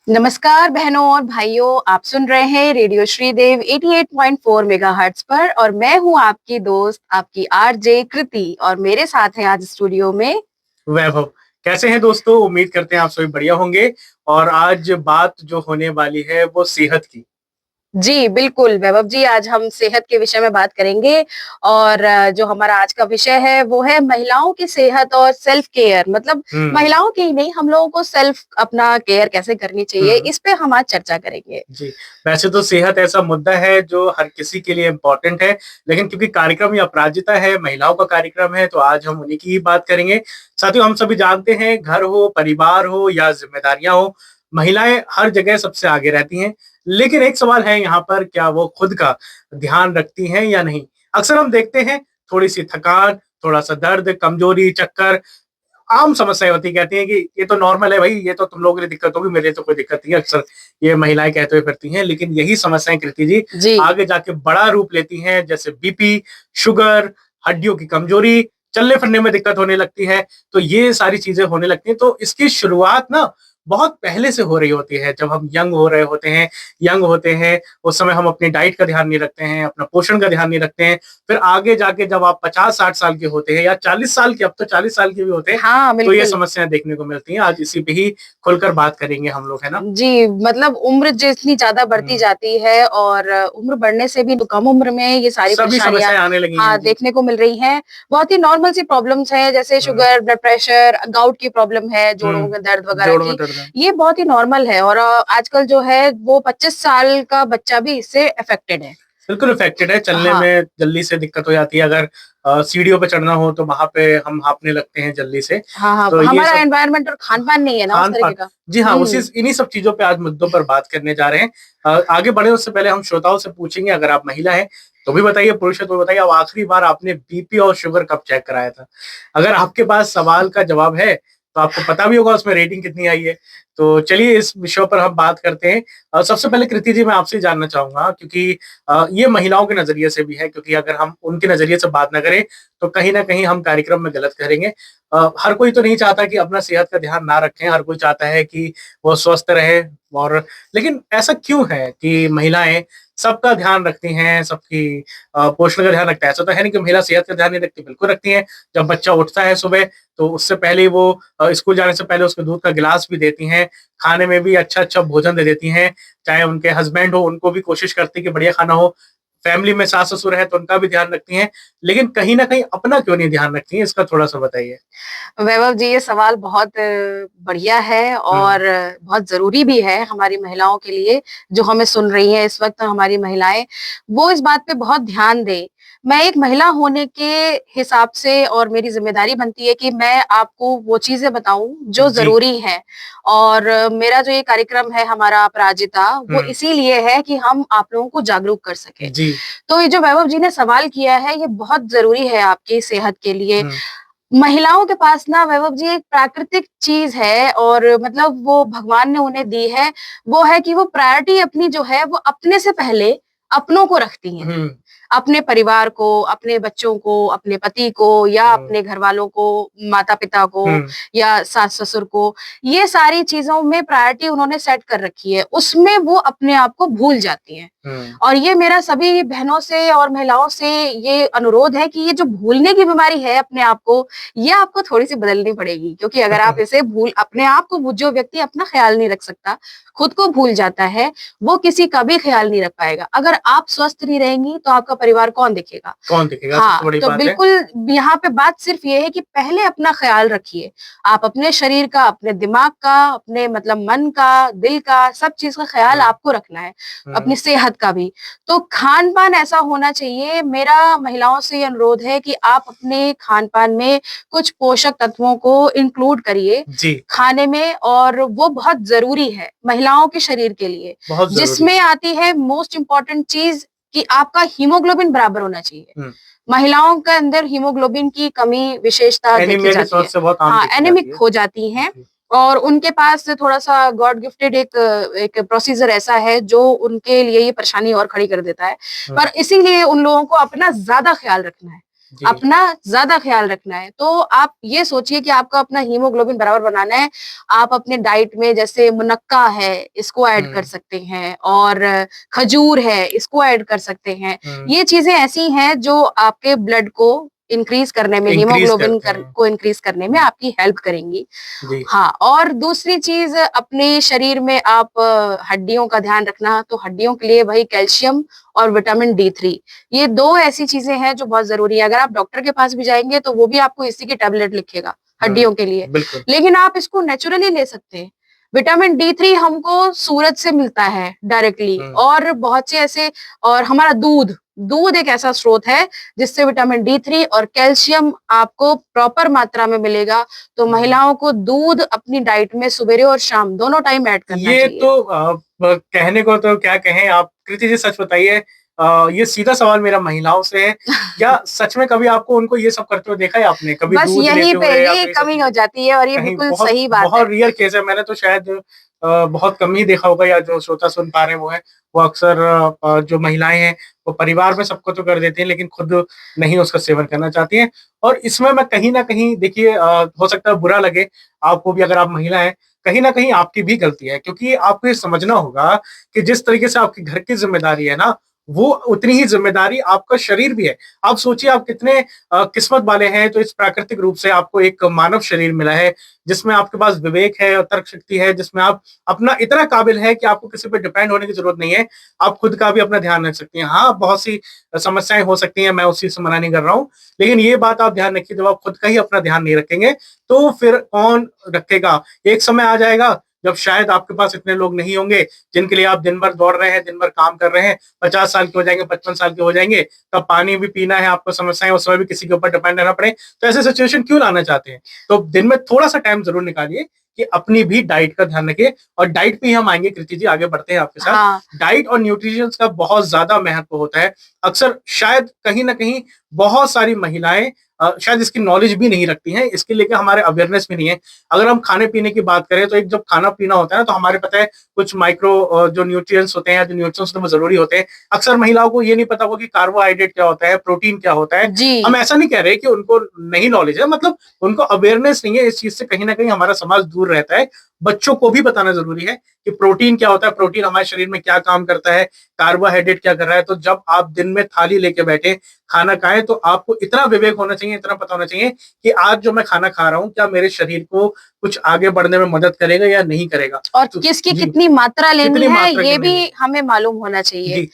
नमस्कार बहनों और भाइयों, आप सुन रहे हैं रेडियो श्रीदेव 88.4 मेगाहर्ट्ज पर और मैं हूं आपकी दोस्त, आपकी आरजे कृति और मेरे साथ हैं आज स्टूडियो में वैभव। कैसे हैं दोस्तों? उम्मीद करते हैं आप सभी बढ़िया होंगे। और आज बात जो होने वाली है वो सेहत की। जी, बिल्कुल वैभव जी, आज हम सेहत के विषय में बात करेंगे और जो हमारा आज का विषय है वो है महिलाओं की सेहत और सेल्फ केयर। मतलब हम्म। महिलाओं की ही नहीं, हम लोगों को सेल्फ अपना केयर कैसे करनी चाहिए, हम्म। इस पे हम आज चर्चा करेंगे। जी। वैसे तो सेहत ऐसा मुद्दा है जो हर किसी के लिए इम्पोर्टेंट है, लेकिन क्योंकि कार्यक्रम ये अपराजिता है, महिलाओं का कार्यक्रम है, तो आज हम उन्हीं की ही बात करेंगे। साथियों, हम सभी जानते हैं, घर हो, परिवार हो या जिम्मेदारियां हो, महिलाएं हर जगह सबसे आगे रहती हैं। लेकिन एक सवाल है यहाँ पर, क्या वो खुद का ध्यान रखती हैं या नहीं? अक्सर हम देखते हैं, थोड़ी सी थकान, थोड़ा सा दर्द, कमजोरी, चक्कर, आम समस्याएं होती, कहती हैं कि ये तो नॉर्मल है भाई, ये तो तुम लोगों के लिए दिक्कत होगी, मेरे लिए तो कोई दिक्कत नहीं है। अक्सर ये महिलाएं कहते हुए फिरती हैं, लेकिन यही समस्याएं कृति जी जी। आगे जाके बड़ा रूप लेती हैं, जैसे बीपी, शुगर, हड्डियों की कमजोरी, चलने फिरने में दिक्कत होने लगती है। तो ये सारी चीजें होने लगती हैं। तो इसकी शुरुआत ना बहुत पहले से हो रही होती है, जब हम यंग हो रहे होते हैं, यंग होते हैं, उस समय हम अपनी डाइट का ध्यान नहीं रखते हैं, अपना पोषण का ध्यान नहीं रखते हैं। फिर आगे जाके जब आप 50-60 साल के होते हैं या 40 साल के, अब तो 40 साल के भी होते हैं, हाँ, तो ये बिल्कुल। समस्याएं देखने को मिलती हैं। आज इसी पे ही खुलकर बात करेंगे हम लोग, है ना? जी, मतलब उम्र जितनी ज़्यादा बढ़ती हम्म। जाती है और उम्र बढ़ने से भी तो कम उम्र में ये सारी सभी परेशानियाँ समस्याएं आने लगी हैं हाँ, जी। देखने को मिल रही हैं। बहुत ही नॉर्मल सी प्रॉब्लम्स हैं जैसे हम्म। शुगर, ब्लड प्रेशर, गाउट की प्रॉब्लम है, जोड़ों में दर्द वगैरह जोड़ों में की, दर्द है। ये बहुत ही नॉर्मल है और आजकल जो है वो 25 साल का बच्चा भी इससे अफेक्टेड है। बिल्कुल इफेक्टेड है, चलने हाँ। में जल्दी से दिक्कत हो जाती है। अगर सीढ़ियों पे चढ़ना हो तो वहां पे हम हाँफने लगते हैं जल्दी से। हाँ, हाँ, तो ये हमारा सब एनवायरनमेंट और खान-पान नहीं है ना उस खान तरीके पान। का। जी हाँ, उसी हुँ। इन्हीं सब चीजों पे आज मुद्दों पर बात करने जा रहे हैं। आगे बढ़े उससे पहले हम श्रोताओं से पूछेंगे, अगर आप महिला हैं तो भी बताइए, पुरुष है तो भी बताइए, अब आखिरी बार आपने बीपी और शुगर कब चेक कराया था? अगर आपके पास सवाल का जवाब है तो आपको पता भी होगा उसमें रेटिंग कितनी आई है। तो चलिए इस विषय पर हम बात करते हैं। सबसे पहले कृति जी, मैं आपसे जानना चाहूंगा, क्योंकि ये महिलाओं के नजरिए से भी है, क्योंकि अगर हम उनके नजरिए से बात ना करें तो कहीं ना कहीं हम कार्यक्रम में गलत करेंगे। हर कोई तो नहीं चाहता कि अपना सेहत का ध्यान ना रखें, हर कोई चाहता है कि वो स्वस्थ रहे। और लेकिन ऐसा क्यों है कि महिलाएं सबका ध्यान रखती हैं, सबकी पोषण का ध्यान रखता है? ऐसा तो है नहीं कि महिला सेहत का ध्यान नहीं रखती, बिल्कुल रखती हैं। जब बच्चा उठता है सुबह तो उससे पहले ही वो स्कूल जाने से पहले उसको दूध का गिलास भी देती हैं, खाने में भी अच्छा अच्छा भोजन दे देती हैं। चाहे उनके हस्बैंड हो, उनको भी कोशिश करती है कि बढ़िया खाना हो। फैमिली में सास ससुर है तो उनका भी ध्यान रखती हैं। लेकिन कहीं ना कहीं अपना क्यों नहीं ध्यान रखती हैं, इसका थोड़ा सा बताइए। वैभव जी, ये सवाल बहुत बढ़िया है हम्म। और बहुत ज़रूरी भी है हमारी महिलाओं के लिए, जो हमें सुन रही हैं इस वक़्त हमारी महिलाएँ, वो इस बात पे बहुत ध्यान दें। मैं एक महिला होने के हिसाब से और मेरी ज़िम्मेदारी बनती है कि मैं आपको वो चीज़ें बताऊँ जो जी। ज़रूरी हैं और मेरा जो ये कार्यक्रम है हमारा अपराजिता, वो हम्म। इसीलिए है कि हम आप लोगों को जागरूक कर सकें। जी। तो ये जो वैभव जी ने सवाल किया है, ये बहुत ज़रूरी है आपकी सेहत के लिए। हम्म। महिलाओं के पास ना वैभव जी एक प्राकृतिक चीज़ है और मतलब वो भगवान ने उन्हें दी है, वो है कि वो प्रायोरिटी अपनी जो है वो अपने से पहले अपनों को रखती हैं। हम्म। अपने परिवार को, अपने बच्चों को, अपने पति को या हम्म। अपने घरवालों को, माता-पिता को हम्म। या सास-ससुर को, ये सारी चीज़ों में प्रायोरिटी उन्होंने सेट कर रखी है। उसमें वो अपने आप को भूल जाती हैं। हम्म। और ये मेरा सभी बहनों से और महिलाओं से ये अनुरोध है कि ये जो भूलने की बीमारी है अपने आप को, ये आपको थोड़ी-सी बदलनी पड़ेगी। क्योंकि अगर आप इसे भूल अपने आप को जो व्यक्ति अपना ख़्याल नहीं रख सकता, खुद को भूल जाता है, वो किसी का भी ख़्याल नहीं रख पाएगा। अगर आप स्वस्थ नहीं रहेंगी, तो आपका परिवार कौन देखेगा? कौन दिखेगा, सबसे हाँ, बड़ी तो बात है। बिल्कुल यहाँ पे बात सिर्फ़ ये है कि पहले अपना ख़्याल रखिए। आप अपने शरीर का, अपने दिमाग का, अपने मतलब मन का, दिल का, सब चीज़ का ख़्याल हम्म। आपको रखना है, हम्म। अपनी सेहत का भी। तो खान-पान ऐसा होना चाहिए, मेरा महिलाओं से ये अनुरोध है कि आप अपने खान-पान में कुछ पोषक तत्वों को इंक्लूड करिए जी। खाने में और वो बहुत ज़रूरी है, महिलाओं के शरीर के लिए। बहुत जरूरी जिसमें है। आती है मोस्ट इम्पोर्टेंट चीज़ कि आपका हीमोग्लोबिन बराबर होना चाहिए। हम्म। महिलाओं के अंदर हीमोग्लोबिन की कमी विशेषता देखी एनीमिया की जाती है। समस्या बहुत आम हाँ, देखी जाती एनीमिक है। हो जाती हैं जी। और उनके पास थोड़ा-सा गॉड गिफ्टेड एक एक प्रोसीजर ऐसा है जो उनके लिए ये परेशानी और खड़ी कर देता है। हम्म। पर इसीलिए उन लोगों को अपना ज़्यादा ख़्याल रखना है। जी। अपना ज्यादा ख्याल रखना है, तो आप ये सोचिए कि आपको अपना हीमोग्लोबिन बराबर बनाना है। आप अपने डाइट में जैसे मुनक्का है, इसको ऐड कर हुँ, सकते हैं, और खजूर है, इसको ऐड कर सकते हैं। हुँ। ये चीजें ऐसी हैं जो आपके ब्लड को इंक्रीज करने में, इंक्रीज़ हीमोग्लोबिन करते हैं। को इंक्रीज करने में आपकी हेल्प करेंगी। जी। हाँ, और दूसरी चीज, अपने शरीर में आप हड्डियों का ध्यान रखना, तो हड्डियों के लिए भाई कैल्शियम और विटामिन D3, ये 2 ऐसी चीजें हैं जो बहुत ज़रूरी है। अगर आप डॉक्टर के पास भी जाएँगे तो वो भी आपको इसी की टैबलेट लिखेगा, हुँ, हड्डियों के लिए। बिल्कुल। लेकिन आप इसको नेचुरली ले सकते हैं। विटामिन D3 हमको सूरज से मिलता है डायरेक्टली, हुँ, और बहुत से ऐसे, और हमारा दूध, दूध एक ऐसा स्रोत है जिससे विटामिन D3 और कैल्शियम आपको प्रॉपर मात्रा में मिलेगा। तो हुँ। महिलाओं को दूध अपनी डाइट में सुबेरे और शाम दोनों टाइम ऐड करना ये चाहिए। तो कहने को तो क्या कहें आप, कृति जी सच बताइए। ये सीधा सवाल मेरा महिलाओं से है, क्या सच में कभी आपको उनको ये सब करते हुए देखा है आपने? कभी बस दूध यहीं लेते पे हुए या ये फिर ये सब कमी हो चीज़ें? जाती है, और ये कहीं बिल्कुल बहुत सही बात है। बहुत रेयर केस है, मैंने तो शायद बहुत कम ही देखा होगा, या जो श्रोता सुन पा रहे हैं वो है, वो अक्सर जो महिलाएँ हैं, वो परिवार में सबको तो कर देती हैं लेकिन खुद नहीं उसका सेवन करना चाहती हैं। और इसमें मैं कहीं न कहीं देखिए, हो सकता है बुरा लगे आपको भी अगर आप महिला हैं, कहीं न कहीं आपकी भी गलती है, क्योंकि आपको ये समझना होगा कि जिस तरीके से आपके घर की ज़िम्मेदारी है ना, वो उतनी ही ज़िम्मेदारी आपका शरीर भी है। आप सोचिए आप कितने किस्मत वाले हैं, तो इस प्राकृतिक रूप से आपको एक मानव शरीर मिला है, जिसमें आपके पास विवेक है और तर्क शक्ति है, जिसमें आप अपना इतना काबिल हैं कि आपको किसी पे डिपेंड होने की ज़रूरत नहीं है। आप खुद का भी अपना ध्यान रख सकती हैं। हाँ, बहुत सी समस्याएँ हो सकती हैं, मैं उस चीज़ से मना नहीं कर रहा हूँ। लेकिन ये बात आप ध्यान रखिए, जब आप खुद का ही अपना ध्यान नहीं रखेंगे, तो फिर कौन रखेगा? एक समय आ जाएगा जब शायद आपके पास इतने लोग नहीं होंगे जिनके लिए आप दिन भर दौड़ रहे हैं, दिन भर काम कर रहे हैं, 50 साल के हो जाएँगे, 55 साल के हो जाएँगे, तब पानी भी पीना है, आपको समस्याएँ उस समय भी किसी के ऊपर डिपेंड रहना पड़े, तो ऐसे सिचुएशन क्यों लाना चाहते हैं? तो दिन में थोड़ा-सा टाइम ज़रूर निकालिए कि अपनी भी डाइट का ध्यान रखिए, और डाइट पे ही हम आएँगे कृति जी, आगे बढ़ते हैं आपके साथ। हाँ, डाइट और न्यूट्रिशंस का बहुत ज़्यादा महत्व होता है। अक्सर शायद कहीं न कहीं बहुत सारी महिलाएँ शायद इसकी नॉलेज भी नहीं रखती हैं, इसके लेके हमारे अवेयरनेस भी नहीं है। अगर हम खाने-पीने की बात करें, तो एक जब खाना-पीना होता है ना, तो हमारे पता है कुछ माइक्रो जो न्यूट्रिएंट्स होते हैं या जो न्यूट्रिएंट्स होते हैं वो ज़रूरी होते हैं। अक्सर महिलाओं को ये नहीं पता होगा कि कार्बोहाइड्रेट क्या होता है, प्रोटीन क्या होता है। जी। हम ऐसा नहीं कह रहे कि उनको नहीं नॉलेज है, मतलब उनको अवेयरनेस नहीं है, इस चीज़ से कहीं न कहीं हमारा समाज दूर रहता है। बच्चों को भी बताना ज़रूरी है कि प्रोटीन क्या होता है, प्रोटीन हमारे शरीर में क्या काम करता है, कार्बोहाइड्रेट क्या कर रहा है। तो जब आप दिन में थाली लेके बैठे, खाना खाएँ, तो आपको इतना विवेक होना चाहिए, इतना पता होना चाहिए कि आज जो मैं खाना खा रहा हूँ, क्या मेरे शरीर को कुछ आगे बढ़ने में मदद करेगा या नहीं करेगा? और तो किसकी जी, कितनी मात्रा लेनी कितनी है, मात्रा की ये लेनी है? भी हमें मालूम होना चाहिए। जी,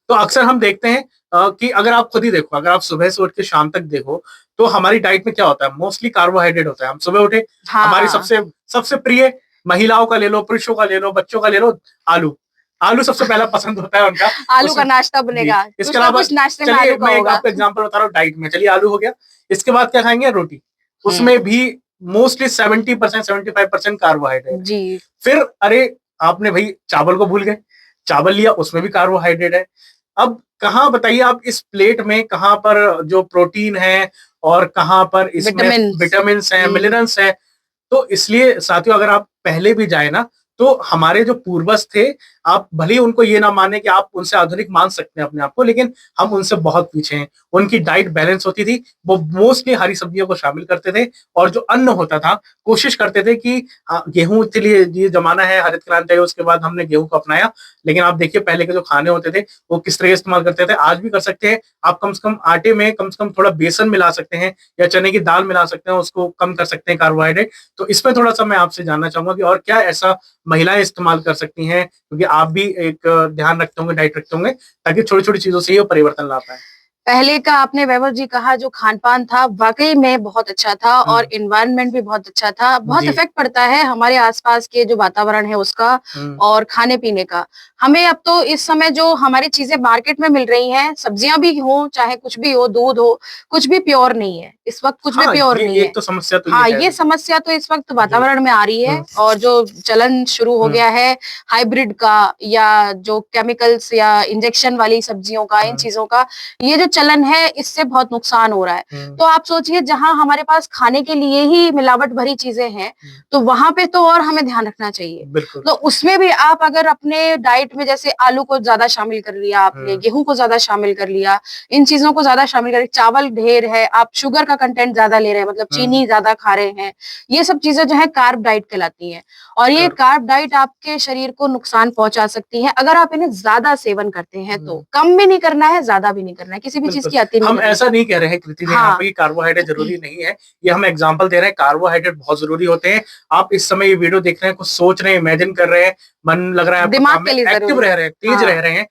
तो अक्सर हम देखते हैं कि अगर आप खुद ही देखो, अगर आप सुबह से उठ के शाम तक देखो, तो हमारी डाइट में क्या होता है? मोस्टली कार्बोहाइड्रेट होता है। हम सुबह उठे, हमारी हाँ, सबसे सबसे प्रिय, महिलाओं का ले लो, पुरुषों का ले लो, बच्चों का ले लो, आलू। आलू सबसे पहला पसंद होता है उनका। आलू उस का नाश्ता जी, बनेगा, इसके कुछ ना अलावा कुछ नाश्ते में चलिए आलू का मैं एक होगा। आपको एग्ज़ाम्पल बता रहा हूँ डाइट में। चलिए आलू हो गया, इसके बाद क्या खाएँगे? रोटी। उसमें हुँ, भी मोस्टली 70% 75% कार्बोहाइड्रेट है। जी, फिर अरे! आपने भई चावल को भूल गए। चावल लिया, उसमें भी कार्बोहाइड्रेट है। अब कहाँ बताइए आप इस प्लेट में कहाँ पर जो प्रोटीन है और कहाँ पर इसमें विटामिन्स। विटामिन्स हैं, हुँ, मिनरल्स हैं। तो इसलिए साथियों, अगर आप पहले भी जाए ना, तो हमारे जो पूर्वज थे, आप भले ही उनको ये ना माने कि आप उनसे आधुनिक मान सकते हैं अपने आप को, लेकिन हम उनसे बहुत पीछे हैं। उनकी डाइट बैलेंस होती थी, वो मोस्टली हरी सब्जियों को शामिल करते थे, और जो अन्न होता था, कोशिश करते थे कि गेहूँ के लिए ये जमाना है, हरित क्रांति आई, उसके बाद हमने गेहूँ को अपनाया। लेकिन आप देखिए पहले के जो खाने होते थे, वो किस तरह इस्तेमाल करते थे, आज भी कर सकते हैं। आप कम से कम आटे में कम से कम थोड़ा बेसन मिला सकते हैं, या चने की दाल मिला सकते हैं, उसको कम कर सकते हैं कार्बोहाइड्रेट। तो इसमें थोड़ा-सा मैं आपसे जानना चाहूँगा कि और क्या ऐसा महिलाएँ इस्तेमाल कर सकती हैं? क्योंकि आप भी एक ध्यान रखते होंगे, डाइट रखते होंगे, ताकि छोटी-छोटी चीज़ों से ही वो परिवर्तन ला पाएँ। पहले का आपने वैभव जी कहा जो खान-पान था, वाक़ई में बहुत अच्छा था, और हुँ, एनवायरनमेंट भी बहुत अच्छा था। बहुत जी। इफ़ेक्ट पड़ता है हमारे आस-पास के जो वातावरण है उसका, हुँ, और खाने-पीने का। हमें अब तो इस समय जो हमारी चीज़ें मार्केट में मिल रही हैं, सब्जियाँ भी हों, चाहे कुछ भी हो, दूध हो, कुछ भी प्योर नहीं है। इस वक़्त कुछ भी हाँ, प्योर ये नहीं है। एक तो समस्या तो ये हाँ, है ये देखिए। समस्या तो इस वक़्त जी। वातावरण में आ रही है, हुँ, और जो चलन शुरू हो हुँ, गया है हाइब्रिड का, या जो केमिकल्स या इंजेक्शन वाली सब्जियों का, इन हुँ, चीज़ों का, ये जो चलन है इससे बहुत नुकसान हो रहा है। तो आप सोचिए जहां हमारे पास खाने के लिए ही मिलावट भरी चीजें हैं, तो वहां पे तो और हमें ध्यान रखना चाहिए। बिल्कुल। तो उसमें भी आप अगर अपने डाइट में जैसे आलू को ज्यादा शामिल कर लिया आपने, गेहूं को ज्यादा शामिल कर लिया, इन चीजों को ज्यादा शामिल कर, चावल ढेर है, आप शुगर का कंटेंट ज्यादा ले रहे हैं, मतलब चीनी ज्यादा खा रहे हैं, ये सब चीजें जो है कार्ब डाइट कहलाती हैं। और ये कार्ब डाइट आपके शरीर को नुकसान पहुंचा सकती है अगर आप इन्हें ज्यादा सेवन करते हैं। तो कम भी नहीं करना है, ज्यादा भी नहीं करना है, किसी भी चीज की अति नहीं हम करनी। ऐसा नहीं कह रहे हैं कृति जी यहाँ पे कि कार्बोहाइड्रेट जरूरी नहीं है, ये हम एग्जांपल दे रहे हैं। कार्बोहाइड्रेट बहुत जरूरी होते हैं। आप इस समय ये वीडियो देख रहे हैं, कुछ सोच रहे हैं, इमेजिन कर रहे हैं, मन लग रहा है आपका दिमाग काम के में, लिए एक्टिव जरूरी रह है। रहे हैं, तेज रह रहे हैं,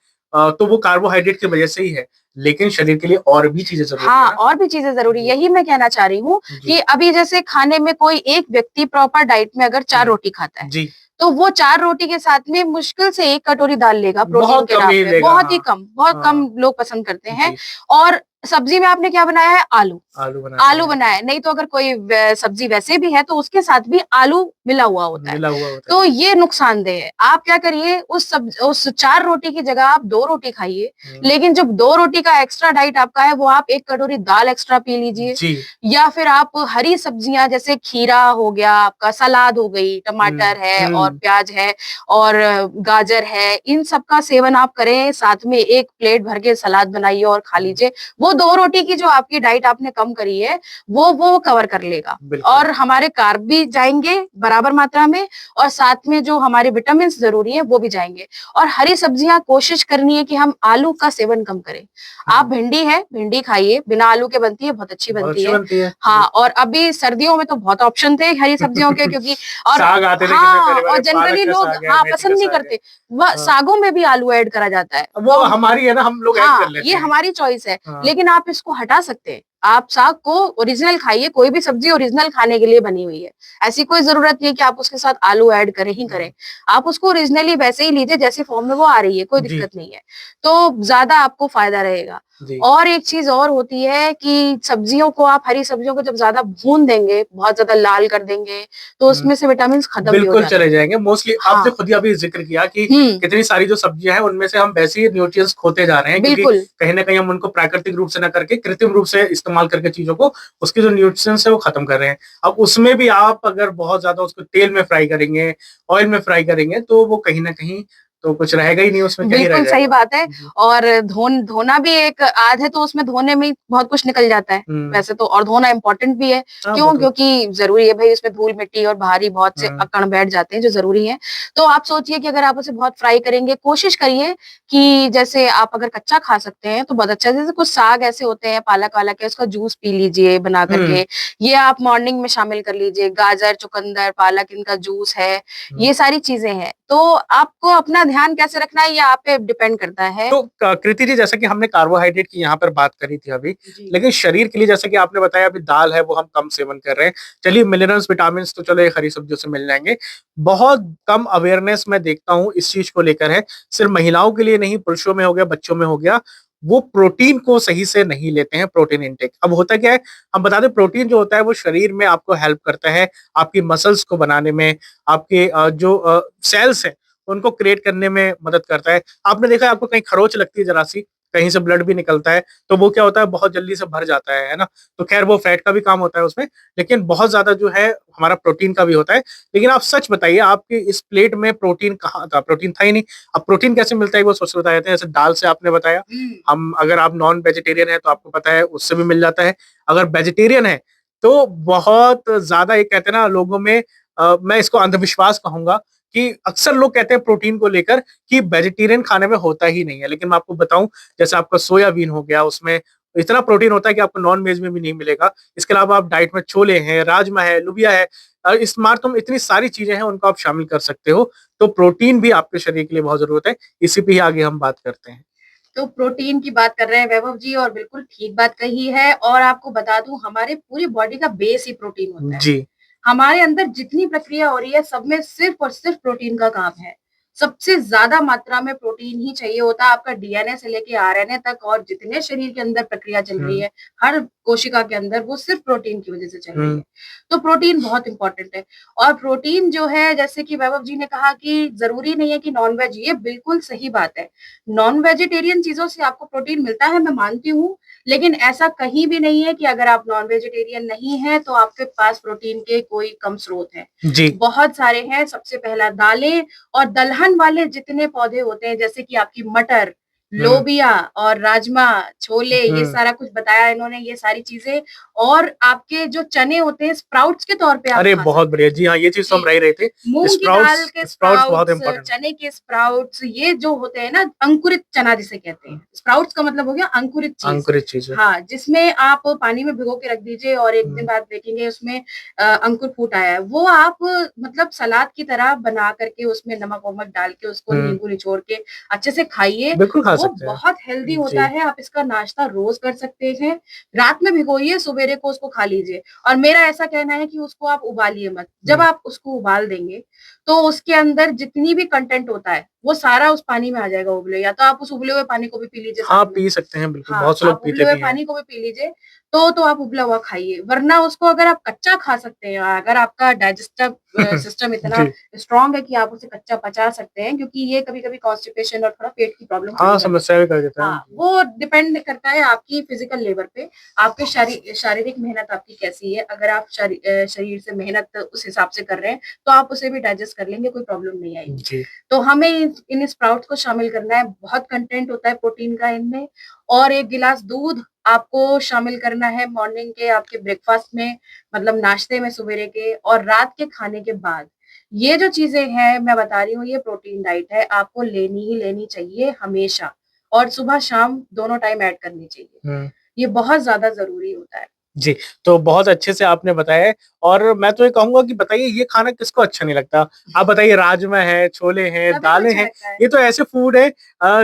तो वो कार्बोहाइड्रेट की वजह से ही है। लेकिन शरीर के लिए और भी चीजें जरूरी है हाँ, ना? और भी चीजें जरूरी, यही मैं कहना चाह रही हूँ कि अभी जैसे खाने में कोई एक व्यक्ति प्रॉपर डाइट में अगर 4 रोटी खाता है, जी, तो वो 4 रोटी के साथ में मुश्किल से 1 कटोरी दाल लेगा प्रोटीन बहुत के कम नाम ही पे, लेगा। बहुत ही हाँ, कम, बहुत हाँ, कम लोग पसंद करते हैं। जी, और सब्जी में आपने क्या बनाया है? आलू। आलू आलू बनाया बनाया है, नहीं तो अगर कोई सब्जी वैसे भी है तो उसके साथ भी आलू मिला हुआ होता है, मिला हुआ होता तो है। ये नुकसानदेह है। आप क्या करिए, उस 4 रोटी की जगह आप 2 रोटी खाइए, लेकिन जब 2 रोटी का एक्स्ट्रा डाइट आपका है, वो आप 1 कटोरी दाल एक्स्ट्रा पी लीजिए, जी, या फिर आप हरी सब्जियां जैसे खीरा हो गया, आपका सलाद हो गई, टमाटर है और प्याज है और गाजर है, इन सब का सेवन आप करें, साथ में 1 प्लेट भर के सलाद बनाइए और खा लीजिए। वो 2 रोटी की जो आपकी डाइट आपने कम करी है, वो कवर कर लेगा। और हमारे कार्ब भी जाएंगे बराबर मात्रा में, और साथ में जो हमारे विटामिन जरूरी है वो भी जाएंगे। और हरी सब्जियां कोशिश करनी है कि हम आलू का सेवन कम करें। आप भिंडी है, भिंडी खाइए, बिना आलू के बनती है, बहुत अच्छी बनती है। हाँ, और अभी सर्दियों में तो बहुत ऑप्शन थे हरी सब्जियों के, क्योंकि और साग आते थे हाँ, कितने और प्यारे, जनरली पालक का लोग साग है, हाँ मेथी का पसंद नहीं साग है। करते, वह सागों में भी आलू ऐड करा जाता है, वो हमारी है ना, हम लोग ऐड कर हाँ, लेते ये हैं। हमारी चॉइस है। हाँ। लेकिन आप इसको हटा सकते हैं। आप साग को ओरिजिनल खाइए, कोई भी सब्जी ओरिजिनल खाने के लिए बनी हुई है। ऐसी कोई जरूरत नहीं है कि आप उसके साथ आलू ऐड करें ही करें। आप उसको ओरिजिनली वैसे ही लीजिए जैसे फॉर्म में वो आ रही है, कोई दिक्कत नहीं है। तो ज्यादा आपको फायदा रहेगा। और एक चीज और होती है कि सब्जियों को आप, हरी सब्जियों को जब ज्यादा भून देंगे, बहुत ज्यादा लाल कर देंगे, तो उसमें से विटामिन खत्म भी हो बिल्कुल जाते चले हैं। जाएंगे मोस्टली। आपने हाँ, खुद ही अभी जिक्र किया कि कितनी सारी जो सब्जियां हैं उनमें से हम वैसे ही न्यूट्रिएंट्स खोते जा रहे हैं, क्योंकि बिल्कुल। कहीं ना कहीं हम उनको प्राकृतिक रूप से ना करके कृत्रिम रूप से इस्तेमाल करके चीजों को, उसके जो न्यूट्रिएंट्स है वो खत्म कर रहे हैं। अब उसमें भी आप अगर बहुत ज्यादा उसको तेल में फ्राई करेंगे, ऑयल में फ्राई करेंगे, तो वो कहीं ना कहीं तो कुछ रहेगा ही नहीं उसमें, क्या ही रह बिल्कुल सही जाएगा। बात है। और धोना भी एक आद है, तो उसमें धोने में बहुत कुछ निकल जाता है वैसे तो, और धोना इम्पोर्टेंट भी है। क्यों? क्योंकि जरूरी है भाई, उसमें धूल मिट्टी और भारी बहुत से कण बैठ जाते हैं जो जरूरी है। तो आप सोचिए कि अगर आप उसे बहुत फ्राई करेंगे, कोशिश करिए कि जैसे आप अगर कच्चा खा सकते हैं तो बहुत अच्छा, जैसे कुछ साग ऐसे होते हैं पालक वाला के, उसका जूस पी लीजिए बना करके, ये आप मॉर्निंग में शामिल कर लीजिए। गाजर, चुकंदर, पालक, इनका जूस है, ये सारी चीजें हैं। तो आपको अपना ध्यान कैसे रखना है ये आप पे डिपेंड करता है। तो कृति जी, जैसा कि हमने कार्बोहाइड्रेट की यहाँ पर बात करी थी अभी, लेकिन शरीर के लिए जैसा कि आपने बताया अभी दाल है वो हम कम सेवन कर रहे हैं। चलिए मिनरल्स विटामिन तो चलो एक हरी सब्जियों से मिल जाएंगे। बहुत कम अवेयरनेस मैं देखता हूँ इस चीज को लेकर है, सिर्फ महिलाओं के लिए नहीं, पुरुषों में हो गया, बच्चों में हो गया, वो प्रोटीन को सही से नहीं लेते हैं, प्रोटीन इनटेक। अब होता क्या है, हम बता दें, प्रोटीन जो होता है वो शरीर में आपको हेल्प करता है आपकी मसल्स को बनाने में, आपके जो सेल्स है उनको क्रिएट करने में मदद करता है। आपने देखा है, आपको कहीं खरोच लगती है जरा सी, कहीं से ब्लड भी निकलता है, तो वो क्या होता है, बहुत जल्दी से भर जाता है ना। तो खैर वो फैट का भी काम होता है उसमें, लेकिन बहुत ज्यादा जो है हमारा प्रोटीन का भी होता है। लेकिन आप सच बताइए, आपके इस प्लेट में प्रोटीन कहाँ था? प्रोटीन था ही नहीं। अब प्रोटीन कैसे मिलता है वो सोच बता देते हैं। जैसे दाल से आपने बताया, हम अगर आप नॉन वेजिटेरियन है तो आपको पता है उससे भी मिल जाता है। अगर वेजिटेरियन है तो बहुत ज्यादा, एक कहते हैं ना लोगों में, मैं इसको अंधविश्वास कहूंगा कि अक्सर लोग कहते हैं प्रोटीन को लेकर कि वेजिटेरियन खाने में होता ही नहीं है। लेकिन मैं आपको बताऊं, जैसे आपका सोयाबीन हो गया, उसमें इतना प्रोटीन होता है कि आपको नॉन वेज में भी नहीं मिलेगा। इसके अलावा आप डाइट में छोले हैं, राजमा है, लुबिया है, स्मार, तुम इतनी सारी चीजें हैं उनको आप शामिल कर सकते हो। तो प्रोटीन भी आपके शरीर के लिए बहुत जरूरत है। इसी पे ही आगे हम बात करते हैं। तो प्रोटीन की बात कर रहे हैं वैभव जी, और बिल्कुल ठीक बात कही है। और आपको बता दूं, हमारे पूरी बॉडी का बेस ही प्रोटीन होता है। जी, हमारे अंदर जितनी प्रक्रिया हो रही है सब में सिर्फ और सिर्फ प्रोटीन का काम है। सबसे ज्यादा मात्रा में प्रोटीन ही चाहिए होता है, आपका डीएनए से लेके आरएनए तक, और जितने शरीर के अंदर प्रक्रिया चल रही है, हर कोशिका के अंदर, वो सिर्फ प्रोटीन की वजह से चल रही है। तो प्रोटीन बहुत इंपॉर्टेंट है। और प्रोटीन जो है, जैसे कि वैभव जी ने कहा कि जरूरी नहीं है कि नॉन वेज, ये बिल्कुल सही बात है। नॉन वेजिटेरियन चीजों से आपको प्रोटीन मिलता है, मैं मानती हूँ, लेकिन ऐसा कहीं भी नहीं है कि अगर आप नॉन वेजिटेरियन नहीं है तो आपके पास प्रोटीन के कोई कम स्रोत हैं। जी। बहुत सारे हैं। सबसे पहला दालें और दलहन वाले जितने पौधे होते हैं, जैसे कि आपकी मटर, लोबिया और राजमा, छोले, ये सारा कुछ बताया इन्होंने, ये सारी चीजें। और आपके जो चने होते हैं, स्प्राउट्स के तौर पे आप अरे खा बहुत सकते बढ़िया हैं। जी, हाँ ये चीज तो हम जी, रह ही रहे थे। मूंग की दाल के स्प्राउट्स बहुत स्प्राउट्स, इंपॉर्टेंट। चने के स्प्राउट्स, ये जो होते हैं ना, अंकुरित चना जिसे कहते हैं। स्प्राउट्स का मतलब हो गया अंकुरित चीज। अंकुरित चीज है। हाँ, जिसमें आप पानी में भिगो के रख दीजिए और एक दिन बाद देखेंगे उसमें अंकुर फूट आया है। वो आप मतलब सलाद की तरह बना करके उसमें नमक वमक डाल के उसको नींबू निचोड़ के अच्छे से खाइए। बिल्कुल खा वो सकते हैं। बहुत हेल्दी होता जी। है। आप इसका नाश्ता रोज कर सकते हैं। रात में भिगोइए, सवेरे को उसको खा लीजिए। और मेरा ऐसा कहना है कि उसको आप उबालिए मत। जब आप उसको उबाल देंगे तो उसके अंदर जितनी भी कंटेंट होता है वो सारा उस पानी में आ जाएगा उबले। या तो आप उस उबले हुए पानी को भी पी लीजिए साथ हाँ, में। पी सकते हैं बिल्कुल, हाँ, बहुत से आप लोग उबले पीते हुए भी हैं। पानी को भी पी लीजिए। तो आप उबला हुआ खाइए, वरना उसको अगर आप कच्चा खा सकते हैं, अगर आपका डाइजेस्टिव सिस्टम इतना जी। स्ट्रांग है कि आप उसे कच्चा पचा सकते हैं, क्योंकि ये कभी-कभी कॉन्स्टिपेशन और थोड़ा पेट की प्रॉब्लम खड़ी हाँ, कर देता समस्या है। भी कर देता है। हाँ, वो डिपेंड करता है आपकी फिजिकल लेबर पे, आपके शारीरिक मेहनत आपकी कैसी है। अगर आप शरीर से मेहनत उस हिसाब से कर रहे हैं, तो आप उसे भी डाइजेस्ट कर लेंगे, कोई प्रॉब्लम नहीं आएगी। जी। तो हमें इन स्प्राउट्स को शामिल करना है, बहुत कंटेंट होता है प्रोटीन का इनमें। और 1 गिलास दूध आपको शामिल करना है मॉर्निंग के आपके ब्रेकफास्ट में, मतलब नाश्ते में सवेरे के, और रात के खाने के बाद। ये जो चीजें हैं मैं बता रही हूँ, ये प्रोटीन डाइट है, आपको लेनी ही लेनी चाहिए हमेशा। और सुबह शाम दोनों टाइम ऐड करनी चाहिए। ये बहुत ज्यादा जरूरी होता है। जी, तो बहुत अच्छे से आपने बताया है। और मैं तो ये कहूँगा कि बताइए ये खाना किसको अच्छा नहीं लगता? आप बताइए, राजमा है, छोले हैं, सभी को दालें अच्छा हैं, लगता है। ये तो ऐसे फूड है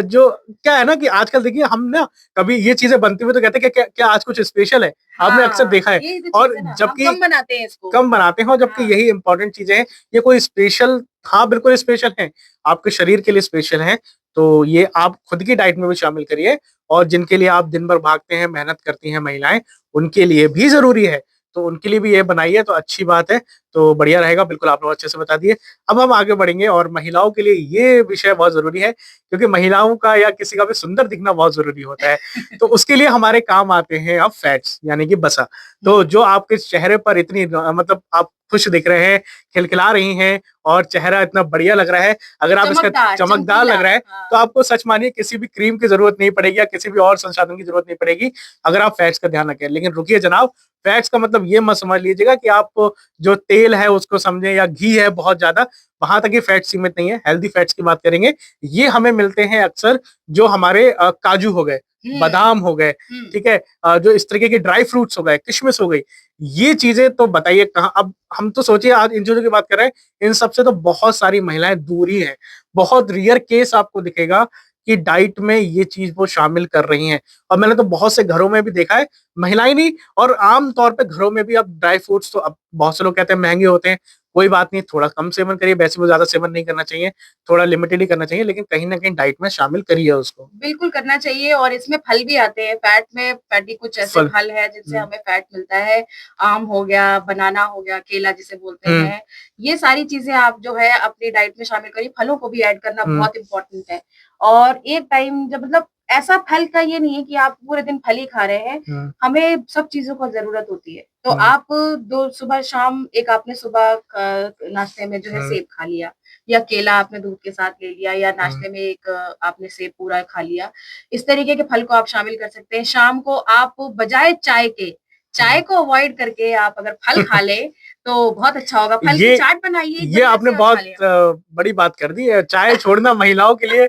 जो क्या है ना कि आजकल देखिए हम ना कभी ये चीज़ें बनती हुई तो कहते हैं कि क्या क्या आज कुछ स्पेशल है? आपने अक्सर हाँ, देखा है। यही तो चीज और है ना, हम जबकि कम बनाते हैं इसको। कम बनाते हैं और जबकि हाँ। यही इम्पोर्टेंट चीज़ें हैं। ये कोई स्पेशल, हाँ, बिल्कुल स्पेशल हैं, आपके शरीर के लिए स्पेशल हैं। तो ये आप खुद की डाइट में भी शामिल करिए। और जिनके लिए आप दिन भर भागते हैं, मेहनत करती हैं महिलाएँ, उनके लिए भी ज़रूरी है। तो उनके लिए भी ये बनाइए तो अच्छी बात है, तो बढ़िया रहेगा, बिल्कुल आप लोग अच्छे से बता दिए। अब हम आगे बढ़ेंगे और महिलाओं के लिए ये विषय बहुत ज़रूरी है, क्योंकि महिलाओं का या किसी का भी सुंदर दिखना बहुत ज़रूरी होता है। तो उसके लिए हमारे काम आते हैं अब फैट्स यानी कि वसा। तो जो आपके चेहरे पर इतनी मतलब आप खुश दिख रहे हैं, खिलखिला रही हैं और चेहरा इतना बढ़िया लग रहा है, अगर आप इसका चमकदार, चमकदार चमकीला। लग रहा है, तो हाँ। आपको सच मानिए किसी भी क्रीम की ज़रूरत नहीं पड़ेगी या किसी भी और संसाधन की ज़रूरत नहीं पड़ेगी, अगर आप फैट्स का ध्यान रखें। लेकिन रुकिए जनाब, फैट्स का मतलब ये मत समझ लीजिएगा कि आप जो तेल है उसको समझें या घी है बहुत ज़्यादा, वहाँ तक ये फैट सीमित नहीं है। हेल्दी फैट्स की बात करेंगे, ये हमें मिलते हैं अक्सर जो हमारे काजू हो गए, बादाम हो गए, ठीक है? जो इस तरीके के ड्राई फ्रूट्स हो गए, किशमिश हो गई, ये चीज़ें तो बताइए कहाँ। अब हम तो सोचिए आज इन चीज़ों की बात कर रहे हैं, इन सब से तो बहुत सारी महिलाएँ दूर ही हैं। बहुत रेयर केस आपको दिखेगा कि डाइट में ये चीज़ वो शामिल कर रही हैं। और मैंने तो बहुत से घरों में भी देखा है, महिलाएँ नहीं, और आम तौर पे घरों में भी अब ड्राई फ्रूट्स तो अब बहुत से लोग कहते हैं महँगे होते हैं। कोई बात नहीं, थोड़ा कम सेवन करिए, वैसे भी ज़्यादा सेवन नहीं करना चाहिए, थोड़ा लिमिटेड ही करना चाहिए, लेकिन कहीं न कहीं डाइट में शामिल करिए उसको। बिल्कुल करना चाहिए। और इसमें फल भी आते हैं, फैट में फैटी कुछ ऐसे फल। फल हैं जिनसे हुँ, हमें फैट मिलता है। आम हो गया, बनाना हो गया, केला जिसे बोलते हुँ, हैं। ये सारी चीज़ें आप जो है अपनी डाइट में शामिल करिए, फलों को भी ऐड करना हुँ, बहुत इम्पोर्टेंट है। और एक टाइम जब मतलब ऐसा फल का ये नहीं है कि आप पूरे दिन फल ही खा रहे हैं, हुँ, हमें सब चीज़ों का ज़रूरत होती है। तो हुँ, आप 2 सुबह शाम, एक आपने सुबह नाश्ते में जो है हुँ, सेब खा लिया, या केला आपने दूध के साथ ले लिया, या हुँ। नाश्ते में एक आपने सेब पूरा खा लिया। इस तरीके के फल को आप शामिल कर सकते हैं। शाम को आप बजाय चाय के, चाय हुँ। को अवॉइड करके आप अगर फल खा लें, तो बहुत अच्छा होगा। फल की ये चाट बनाइए ये एकदम आपने ऐसे और खा बहुत लें। बड़ी बात कर दी है, चाय छोड़ना महिलाओं के लिए,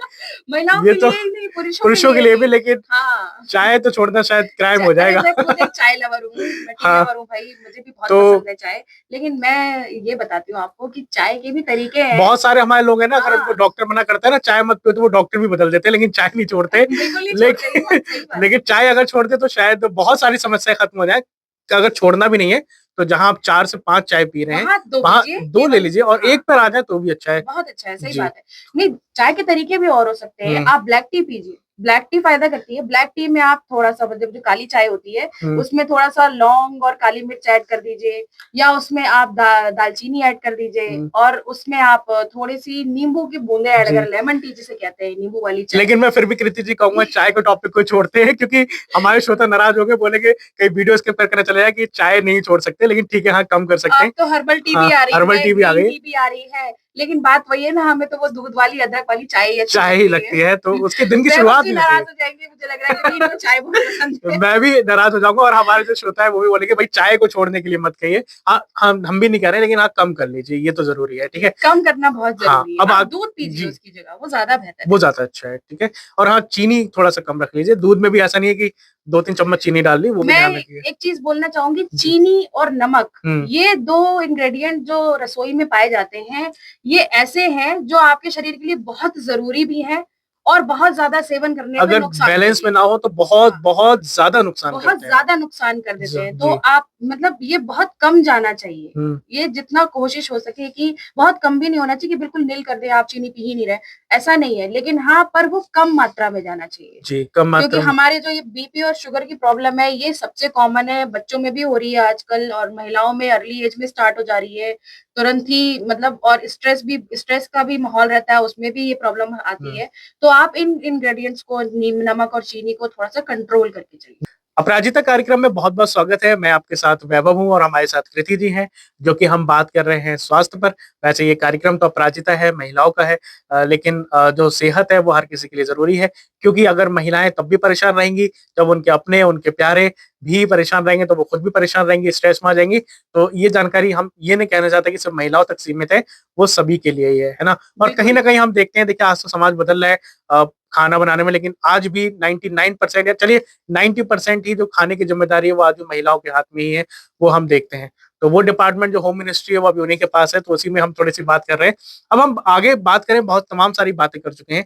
महिलाओं ये के तो लिए ही नहीं, पुरुषों के पुरुषों के लिए लिए भी, भी। लेकिन हाँ। चाय तो छोड़ना शायद क्राइम हो अरे जाएगा। मैं खुद एक चाय लवर हूँ, मैं टी हाँ, लवर हूँ भाई, मुझे भी बहुत तो पसंद है चाय। लेकिन मैं ये बताती हूँ आपको कि चाय के भी तरीके हैं। बहुत सारे हमारे लोग हैं ना, अगर उनको हाँ। डॉक्टर मना करता है ना चाय मत पियो, तो वो डॉक्टर भी बदल देते हैं, लेकिन चाय नहीं छोड़ते। बिल्कुल नहीं छोड़ते, ये लेकिन बात सही बात है। लेकिन चाय अगर छोड़ दे तो शायद बहुत सारी समस्याएँ खत्म हो जाएँ। अगर छोड़ना भी नहीं है, तो जहाँ आप 4 से 5 चाय पी रहे हैं, वहाँ 2 वहाँ पीजिए 2 ले केवल। लीजिए और हाँ, 1 पर आ जाए तो भी अच्छा है। बहुत अच्छा है, सही जी। बात है। नहीं, चाय के तरीके भी और हो सकते हैं। हुँ, आप ब्लैक टी पीजिए, ब्लैक टी फ़ायदा करती है। ब्लैक टी में आप थोड़ा-सा मतलब जो काली चाय होती है, हुँ, उसमें थोड़ा-सा लौंग और काली मिर्च ऐड कर दीजिए या उसमें आप दालचीनी ऐड कर दीजिए हुँ। और उसमें आप थोड़ी-सी नींबू की बूँदें ऐड जी। अगर लेमन टी जिसे कहते हैं, नींबू वाली चाय। लेकिन मैं फिर भी कृति जी कहूँगा चाय के टॉपिक को छोड़ते हैं क्योंकि हमारे श्रोता नाराज़ होंगे, बोलेंगे कहीं वीडियो स्किप करके ना चले जाए कि चाय नहीं छोड़ सकते, लेकिन ठीक है, हाँ, कम कर सकते अब हैं। तो हर्बल टी हाँ, भी आ रही हर्बल है, टी भी आ ग्रीन गई। टी भी आ रही है, लेकिन बात वही है ना, हमें तो वो दूध वाली, अदरक वाली चाय ही अच्छी चाय ही लगती है। लगती है, तो उसके दिन की वैभव शुरुआत जी नहीं होती है। नाराज़ हो जाएँगे, मुझे लग रहा है क्योंकि इनको चाय बहुत पसंद है। मैं भी नाराज़ हो जाऊँगा और हमारे जो श्रोता है वो भी बोलेंगे भाई चाय को छोड़ने के लिए मत कहिए। हाँ, हम भी नहीं कह रहे लेकिन हाँ, कम कर लीजिए, ये तो ज़रूरी है, ठीक है? कम करना बहुत हाँ, ज़रूरी है। अब आप आग दूध पीजिए जी। उसकी जगह, वो ज़्यादा बेहतर वो है। ज़्यादा अच्छा है, ठीक है? और हाँ, चीनी थोड़ा-सा कम रख लीजिए, दूध में भी ऐसा नहीं है कि 2-3 चम्मच चीनी डाल ली, वो भी मैं ध्यान रखिए। एक चीज़ बोलना चाहूँगी, जी। चीनी और नमक, हुँ, ये 2 इंग्रीडिएंट जो रसोई में पाए जाते हैं, ये ऐसे हैं जो आपके शरीर के लिए बहुत ज़रूरी भी हैं और बहुत ज़्यादा सेवन करने पे अगर नुकसान बैलेंस भी में है। ना हो तो बहुत, हाँ। बहुत ज़्यादा नुकसान बहुत करते हैं। ज़्यादा नुकसान कर देते हैं, तो जी। आप मतलब ये बहुत कम जाना चाहिए। हुँ, ये जितना कोशिश हो सके कि बहुत कम भी नहीं होना चाहिए कि बिल्कुल निल कर दें, आप चीनी पी ही नहीं रहे, ऐसा नहीं है। लेकिन हाँ, पर वो कम मात्रा में जाना चाहिए। जी, कम क्योंकि मात्रा में। हमारे जो ये बीपी और शुगर की प्रॉब्लम है, ये सबसे कॉमन है, बच्चों में भी हो रही है आजकल और महिलाओं में अर्ली एज में स्टार्ट हो जा रही है। तुरंत ही मतलब और स्ट्रेस का भी माहौल रहता है, उसमें भी ये प्रॉब्लम आती हुँ। है। तो आप इन इंग्रीडिएंट्स को नमक और चीनी को थोड़ा-सा कंट्रोल करके चलिए। अपराजिता कार्यक्रम में बहुत-बहुत स्वागत है। मैं आपके साथ वैभव हूँ और हमारे साथ कृति जी हैं, जो कि हम बात कर रहे हैं स्वास्थ्य पर। वैसे ये कार्यक्रम तो अपराजिता है, महिलाओं का है लेकिन जो सेहत है वो हर किसी के लिए ज़रूरी है, क्योंकि अगर महिलाएँ तब भी परेशान रहेंगी, जब उनके अपने, उनके प्यारे भी परेशान रहेंगे, तो वो खुद भी परेशान रहेंगी, स्ट्रेस में आ जाएँगी। तो ये जानकारी हम ये नहीं कहना चाहते कि सिर्फ महिलाओं तक सीमित है, वो सभी के लिए ही है ना? और कहीं बिल्कुल। न कहीं हम देखते हैं, देखिए आज तो समाज बदल रहा है खाना बनाने में, लेकिन आज भी 99% या चलिए 90% ही जो खाने की ज़िम्मेदारी है वो आज भी महिलाओं के हाथ में ही है, वो हम देखते हैं। तो वो डिपार्टमेंट जो होम मिनिस्ट्री है वो अभी उन्हीं के पास है, तो उसी में हम थोड़ी-सी बात कर रहे हैं। अब हम आगे बात करें, बहुत तमाम सारी बातें कर चुके हैं।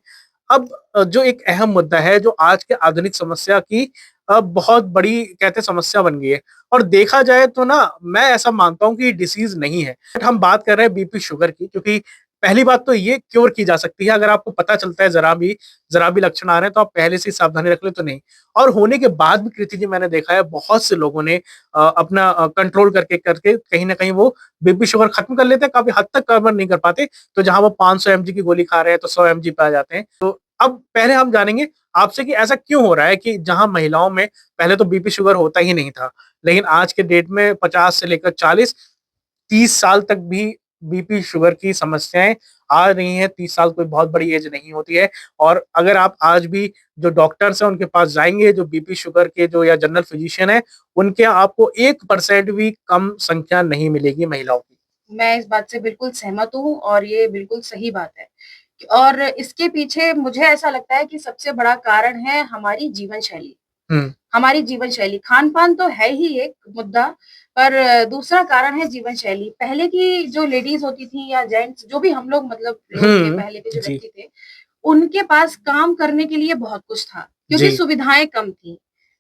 अब जो एक अहम मुद्दा है जो आज के आधुनिक समस्या की बहुत बड़ी कहते हैं समस्या बन गई है और देखा जाए तो ना मैं ऐसा मानता हूँ कि ये डिसीज़ नहीं है। बट हम बात कर रहे हैं बीपी शुगर की, क्योंकि पहली बात तो ये क्योर की जा सकती है, अगर आपको पता चलता है ज़रा भी लक्षण आ रहे हैं तो आप पहले से ही सावधानी रख लें तो नहीं। और होने के बाद भी कृति जी मैंने देखा है बहुत से लोगों ने अपना कंट्रोल करके करके कहीं न कहीं वो बीपी शुगर खत्म कर लेते हैं, काफ़ी हद तक कवर नहीं कर पाते। तो जहाँ वो 500 एमजी की गोली खा रहे हैं तो 100 एमजी पे आ जाते हैं। तो अब पहले हम जानेंगे आपसे कि ऐसा क्यों हो रहा है कि जहाँ महिलाओं में पहले तो बीपी शुगर होता ही नहीं था, लेकिन आज के डेट में 50 से लेकर 40 30 साल तक भी बीपी शुगर की समस्याएँ आ रही हैं। 30 साल कोई बहुत बड़ी एज नहीं होती है और अगर आप आज भी जो डॉक्टर्स हैं उनके पास जाएँगे, जो बीपी शुगर के जो या जनरल फिजिशियन हैं, उनके आपको 1% भी कम संख्या नहीं मिलेगी महिलाओं की। मैं इस बात से बिल्कुल सहमत हूँ और ये बिल्कुल सही बात है। और इसके पीछे मुझे ऐसा लगता है कि सबसे बड़ा कारण है हमारी जीवन शैली। हुँ, हमारी जीवन शैली, खान-पान तो है ही एक मुद्दा, पर दूसरा कारण है जीवन शैली। पहले की जो लेडीज़ होती थी या जेंट्स जो भी हम लोग मतलब लोग थे, हुँ, पहले के जो जी, व्यक्ति थे, उनके पास काम करने के लिए बहुत कुछ था, क्योंकि जी, सुविधाएँ कम थी।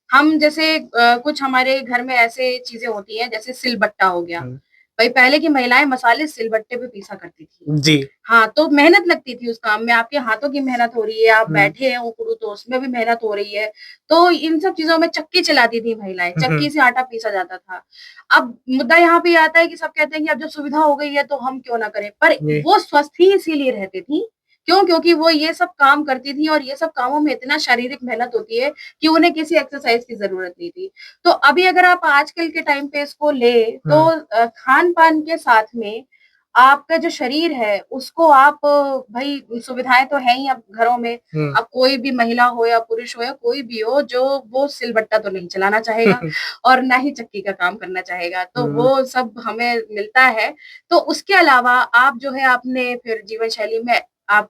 हम जैसे कुछ हमारे घर में ऐसे चीज़ें होती हैं, जैसे सिलबट्टा हो गया। हुँ, भई पहले की महिलाएँ मसाले सिलबट्टे पे पीसा करती थी। जी, हाँ, तो मेहनत लगती थी उस काम में, आपके हाथों की मेहनत हो रही है, आप हुँ, बैठे हैं ऊपरू तो उसमें भी मेहनत हो रही है। तो इन सब चीज़ों में चक्की चलाती थी महिलाएँ, हुँ, चक्की हुँ, से आटा पीसा जाता था। अब मुद्दा यहाँ पे आता है कि सब कहते हैं कि अब जब सुविधा हो गई है तो हम क्यों ना करें, पर जी, वो स्वस्थ ही इसीलिए रहती थी, क्यों? क्योंकि वो ये सब काम करती थी और ये सब कामों में इतना शारीरिक मेहनत होती है कि उन्हें किसी एक्सरसाइज़ की ज़रूरत नहीं थी। तो अभी अगर आप आजकल के टाइम पे इसको लें तो हुँ, खान-पान के साथ में आपका जो शरीर है, उसको आप भई सुविधाएँ तो हैं ही अब घरों में। हुँ, अब कोई भी महिला हो या पुरुष हो या कोई भी हो, जो वो सिलबट्टा तो नहीं चलाना चाहेगा और ना ही चक्की का काम करना चाहेगा। तो हुँ, वो सब हमें मिलता है। तो उसके अलावा आप जो है अपने फिर जीवन शैली में आप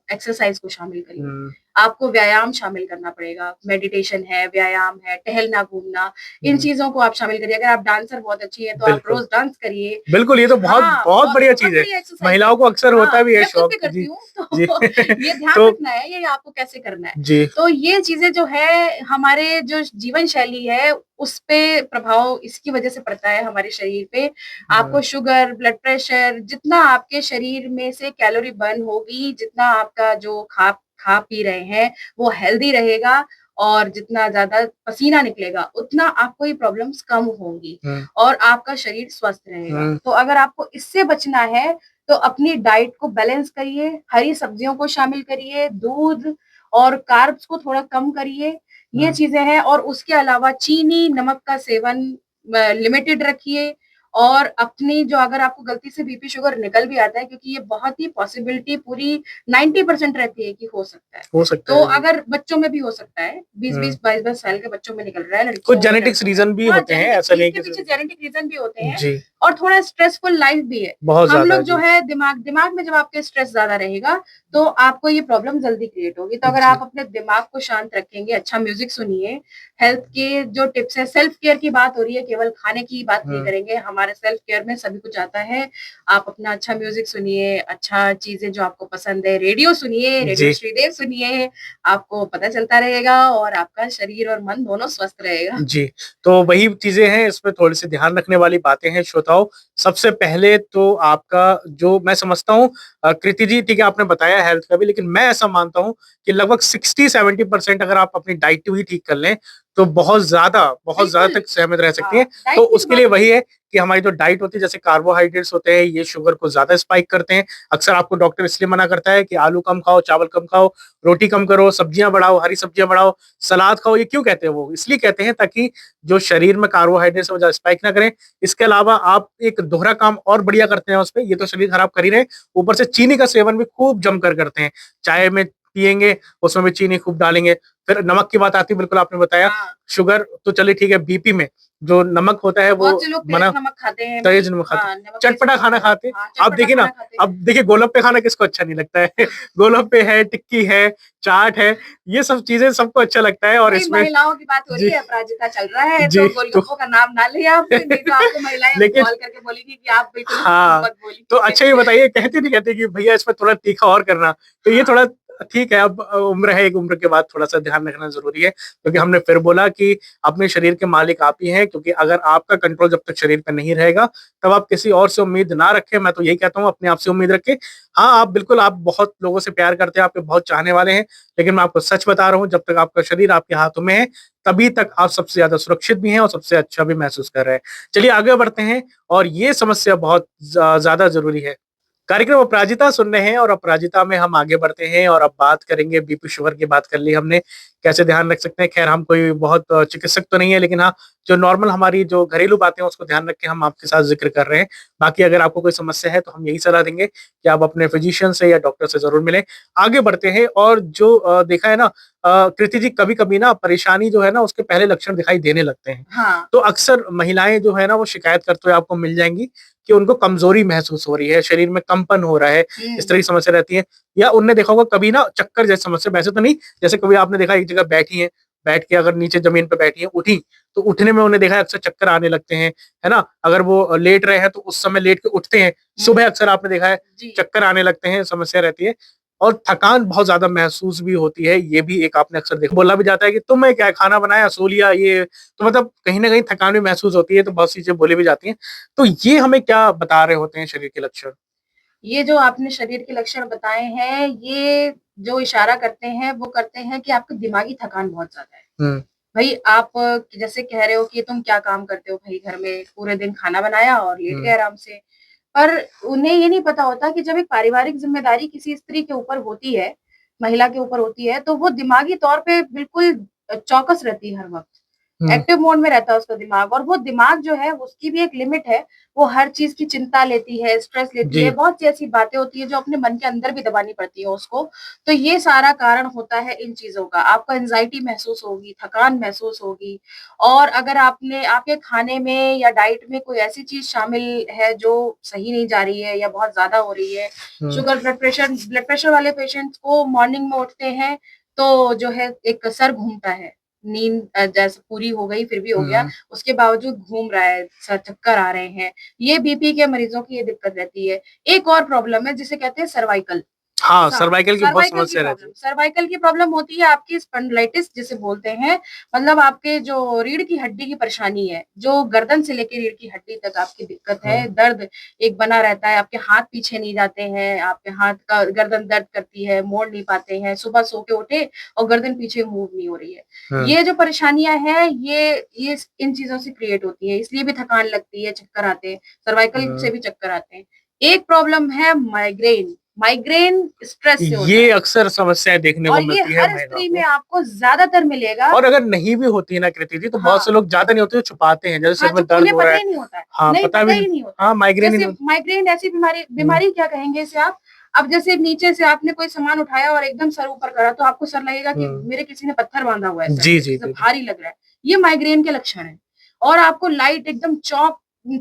एक्सरसाइज़ को शामिल करिए। हुँ। आपको व्यायाम शामिल करना पड़ेगा। मेडिटेशन है, व्यायाम है, टहलना, घूमना, इन चीज़ों को आप शामिल करिए। अगर आप डांसर बहुत अच्छी हैं, तो आप बिल्कुल। रोज़ डांस करिए। बिल्कुल, ये तो बहुत हाँ, बहुत बढ़िया बहुत चीज़ है। बढ़िया एक्सरसाइज़ है। महिलाओं को अक्सर होता हाँ, भी है मैं खुद शौक। भी करती जी, हूँ, जी। तो ये ध्यान तो रखना है, ये आपको कैसे करना है। जी, तो ये चीज़ें जो है, हमारे जो जीवन शैली है, उसपे प्रभाव इसकी वजह से पड़ता है हमारे शरीर पे। हुँ, आपको शुगर, ब्लड प्रेशर, जितना आपके शरीर में से कैलोरी बर्न होगी, जितना आपका जो खा पी रहे हैं, वो हेल्दी रहेगा और जितना ज़्यादा पसीना निकलेगा, उतना आपको ये प्रॉब्लम्स कम होंगी हुँ, और आपका शरीर स्वस्थ रहेगा। हुँ, तो अगर आपको इससे बचना है, तो अपनी डाइट को बैलेंस करिए, हरी सब्जियों को शामिल करिए, दूध और कार्ब्स को थोड़ा कम करिए, ये हुँ। चीज़ें हैं। और उसके अलावा चीनी, नमक का सेवन लिमिटेड रखिए। और अपनी जो, अगर आपको गलती से बीपी शुगर निकल भी आता है, क्योंकि ये बहुत ही पॉसिबिलिटी पूरी 90% रहती है कि हो सकता है। हो सकता तो है, जी। अगर बच्चों में भी हो सकता है, हुँ। 20-20, 22-22 साल के बच्चों में निकल रहा है, कुछ लड़कियों में, जेनेटिक्स लड़कों में। रीज़न भी हाँ, होते हैं, जेनेटिक, ऐसा नहीं है इसके कि पीछे सिर्फ जेनेटिक रीज़न भी होते हैं जी, और थोड़ा स्ट्रेसफुल लाइफ भी है। बहुत हम ज़्यादा, लोग जो जी। है, दिमाग में जब आपके स्ट्रेस ज़्यादा रहेगा, तो आपको ये प्रॉब्लम जल्दी क्रिएट होगी। तो अगर जी, आप अपने दिमाग को शांत रखेंगे, अच्छा म्यूज़िक सुनिए, हेल्थ के जो टिप्स हैं, सेल्फ केयर की बात हो रही है, केवल खाने की बात नहीं हुँ, करेंगे, हमारे सेल्फ केयर में सभी कुछ आता है। आप अपना अच्छा म्यूज़िक सुनिए, अच्छा चीज़ें जो आपको पसंद है, रेडियो सुनिए, रेडियो जी। श्रीदेव सुनिए, आपको पता चलता रहेगा और आपका शरीर और मन दोनों स्वस्थ रहेगा। जी, तो वही चीज़ें हैं, इसमें थोड़ी-सी ध्यान रखने वाली बातें हैं श्रोताओं। सबसे पहले तो आपका जो मैं समझता हूँ कृति जी ठीक है आपने बताया हेल्थ का भी, लेकिन मैं ऐसा मानता हूँ कि लगभग 60-70% अगर आप अपनी डाइट भी ठीक कर लें, तो बहुत ज़्यादा बिल्कुल। तक सहमत रह सकती हाँ, हैं। तो डाइट की तो उसके बात लिए होती वही है। है कि हमारी जो डाइट होती है, जैसे कार्बोहाइड्रेट्स होते हैं, ये शुगर को ज़्यादा स्पाइक करते हैं। अक्सर आपको डॉक्टर इसलिए मना करता है कि आलू कम खाओ, चावल कम खाओ, रोटी कम करो, सब्जियाँ बढ़ाओ, हरी सब्जियाँ बढ़ाओ, सलाद खाओ। ये क्यों कहते हैं वो? इसलिए कहते हैं ताकि जो शरीर में कार्बोहाइड्रेट्स वो ज़्यादा स्पाइक ना करें। इसके अलावा आप एक दोहरा काम और बढ़िया करते हैं उसपे, ये तो शरीर खराब कर ही रहे हैं, ऊपर से चीनी का सेवन भी खूब जमकर करते हैं। चाय में पिएँगे, उसमें भी चीनी खूब डालेंगे। फिर नमक की बात आती है, बिल्कुल आपने बताया। हाँ, शुगर तो चलिए ठीक है, बीपी में जो नमक होता है वो बहुत से लोग तेज़ मना नमक खाते हैं तेज भी। नमक खाते, हाँ, नमक तेज़ चटपटा खाते खाना हैं। खाते। हाँ, आप चटपटा देखिए ना, खाना खाते हैं। अब देखिए गोलगप्पे खाना किसको अच्छा नहीं लगता है? गोलगप्पे है, टिक्की है, चाट है, ये सब चीज़ें सबको अच्छा लगता है और भाई, इसमें महिलाओं की बात हो रही जी, है, अपराजिता चल रहा है, जी, तो तो गोलगप्पों का नाम ना लें आप, नहीं तो आपको महिलाएँ अभी लेकिन कॉल करके बोलेंगी कि आप बिल्कुल हाँ, मत तो बोलिए। अच्छा ये बताइए कहते नहीं कहते कि भैया इसमें थोड़ा तीखा और करना, तो ये हाँ, थोड़ा ठीक है अब उम्र है, एक उम्र के बाद थोड़ा-सा ध्यान रखना ज़रूरी है, क्योंकि हमने फिर बोला कि अपने शरीर के मालिक आप ही हैं, क्योंकि अगर आपका कंट्रोल जब तक शरीर पे नहीं रहेगा, तब आप किसी और से उम्मीद ना रखें, मैं तो यही कहता हूँ अपने आप से उम्मीद रखें। हाँ, आप बिल्कुल आप बहुत लोगों से प्यार करते हैं, आपके बहुत चाहने वाले हैं, लेकिन मैं आपको सच बता रहा हूँ जब तक आपका शरीर आपके हाथों में है, तभी तक आप सबसे ज़्यादा सुरक्षित भी हैं और सबसे अच्छा भी महसूस कर रहे हैं। चलिए आगे बढ़ते हैं और ये समस्या बहुत ज़्यादा ज़रूरी है। कार्यक्रम अपराजिता सुन रहे हैं और अपराजिता में हम आगे बढ़ते हैं और अब बात करेंगे बीपी शुगर की बात कर ली हमने, कैसे ध्यान रख सकते हैं। ख़ैर हम कोई बहुत चिकित्सक तो नहीं है, लेकिन हाँ, जो नॉर्मल हमारी जो घरेलू बातें हैं उसको ध्यान रख के हम आपके साथ ज़िक्र कर रहे हैं। बाकी अगर आपको कोई समस्या है तो हम यही सलाह देंगे कि आप अपने फिजिशियन से या डॉक्टर से ज़रूर मिलें। आगे बढ़ते हैं और जो देखा है ना कृति जी कभी-कभी ना परेशानी जो है ना उसके पहले लक्षण दिखाई देने लगते हैं। हाँ। तो अक्सर महिलाएँ जो है ना वो शिकायत करते हुए आपको मिल जाएँगी कि उनको कमज़ोरी महसूस हो रही है, शरीर में कंपन हो रहा है, हुँ, इस तरह की समस्या रहती है। या उनने देखा होगा कभी ना चक्कर जैसी समस्या, वैसे तो नहीं, जैसे कभी आपने देखा एक जगह बैठी हैं, बैठ के अगर नीचे ज़मीन पे बैठी हैं, उठी, तो उठने में उन्हें देखा है अक्सर चक्कर आने लगते हैं, है ना? अगर वो लेट रहे हैं तो उस समय लेट के उठते हैं, हुँ। सुबह अक्सर आपने देखा है जी। चक्कर आने लगते हैं, समस्या रहती है। और थकान बहुत ज़्यादा महसूस भी होती है, ये भी एक आपने अक्सर देखा, बोला भी जाता है कि तुम्हें क्या है, खाना बनाया, सो लिया, ये तो मतलब कहीं न कहीं थकान भी महसूस होती है, तो बहुत सी चीज़ें बोली भी जाती हैं। तो ये हमें क्या बता रहे होते हैं शरीर के लक्षण? ये जो आपने शरीर के लक्षण बताए हैं, ये जो इशारा करते हैं, वो करते हैं कि आपकी दिमागी थकान बहुत ज़्यादा है। हुँ, भई आप जैसे कह रहे हो कि तुम क्या काम करते हो भई घर में, पूरे दिन खाना बनाया और लेट हुँ, गए आराम से। पर उन्हें ये नहीं पता होता कि जब एक पारिवारिक ज़िम्मेदारी किसी स्त्री के ऊपर होती है, महिला के ऊपर होती है, तो वो दिमागी तौर पे बिल्कुल चौकस रहती है हर वक़्त। हुँ, एक्टिव मोड में रहता है उसका दिमाग और वो दिमाग जो है उसकी भी एक लिमिट है। वो हर चीज़ की चिंता लेती है, स्ट्रेस लेती है, जी, बहुत सी ऐसी बातें होती हैं जो अपने मन के अंदर भी दबानी पड़ती हैं उसको। तो ये सारा कारण होता है इन चीज़ों का। आपको एंग्ज़ायटी महसूस होगी, थकान महसूस होगी और अगर आपने आपके खाने में या डाइट में कोई ऐसी चीज़ शामिल है जो सही नहीं जा रही है या बहुत ज़्यादा हो रही है। हुँ, शुगर, ब्लड प्रेशर वाले पेशेंट्स को मॉर्निंग में उठते हैं तो जो है एक सर घूमता है, नींद जैसे पूरी हो गई फिर भी हो गया, हम्म। उसके बावजूद घूम रहा है, सर चक्कर आ रहे हैं, ये बीपी के मरीजों की ये दिक्कत रहती है। एक और प्रॉब्लम है जिसे कहते हैं सर्वाइकल। हाँ, हाँ, सर्वाइकल की बहुत समस्या रहती है। सर्वाइकल की प्रॉब्लम होती है आपकी स्पॉन्डिलाइटिस जिसे बोलते हैं, मतलब आपके जो रीढ़ की हड्डी की परेशानी है, जो गर्दन से लेके रीढ़ की हड्डी तक आपकी दिक्कत है, हम्म। दर्द एक बना रहता है, आपके हाथ पीछे नहीं जाते हैं, आपके हाथ का गर्दन दर्द करती है, मोड़ नहीं पाते हैं, सुबह सो के उठे और गर्दन पीछे मूव नहीं हो रही है। हम्म। ये जो परेशानियाँ हैं, ये इन चीज़ों से क्रिएट होती है, इसलिए भी थकान लगती है, चक्कर आते हैं, सर्वाइकल हम्म। से भी चक्कर आते हैं। एक प्रॉब्लम है माइग्रेन, माइग्रेन स्ट्रेस से होता ये है अक्सर समस्याएं देखने को और ये मिलती है हर महिलाओं स्त्री में को। आपको ज़्यादातर मिलेगा। और अगर नहीं भी होती है ना कृति जी, तो बहुत हाँ, से लोग ज्यादा नहीं होते, जो छुपाते हैं, जैसे हाँ, सिर में जो दर्द उन्हें हो रहा पता है। ही नहीं होता है। हाँ, नहीं, पता पता भी ही नहीं। नहीं होता है। हाँ, माइग्रेन ही जैसे नहीं। माइग्रेन ऐसी बीमारी हम्म। बीमारी क्या कहेंगे इसे आप? अब जैसे नीचे से आपने कोई सामान उठाया और एकदम सर ऊपर करा, तो आपको सर लगेगा कि हम्म। मेरे किसी ने पत्थर बाँधा हुआ है सर जी पे, जी जैसे जी जी। भारी लग रहा है। ये माइग्रेन के लक्षण हैं और आपको लाइट एकदम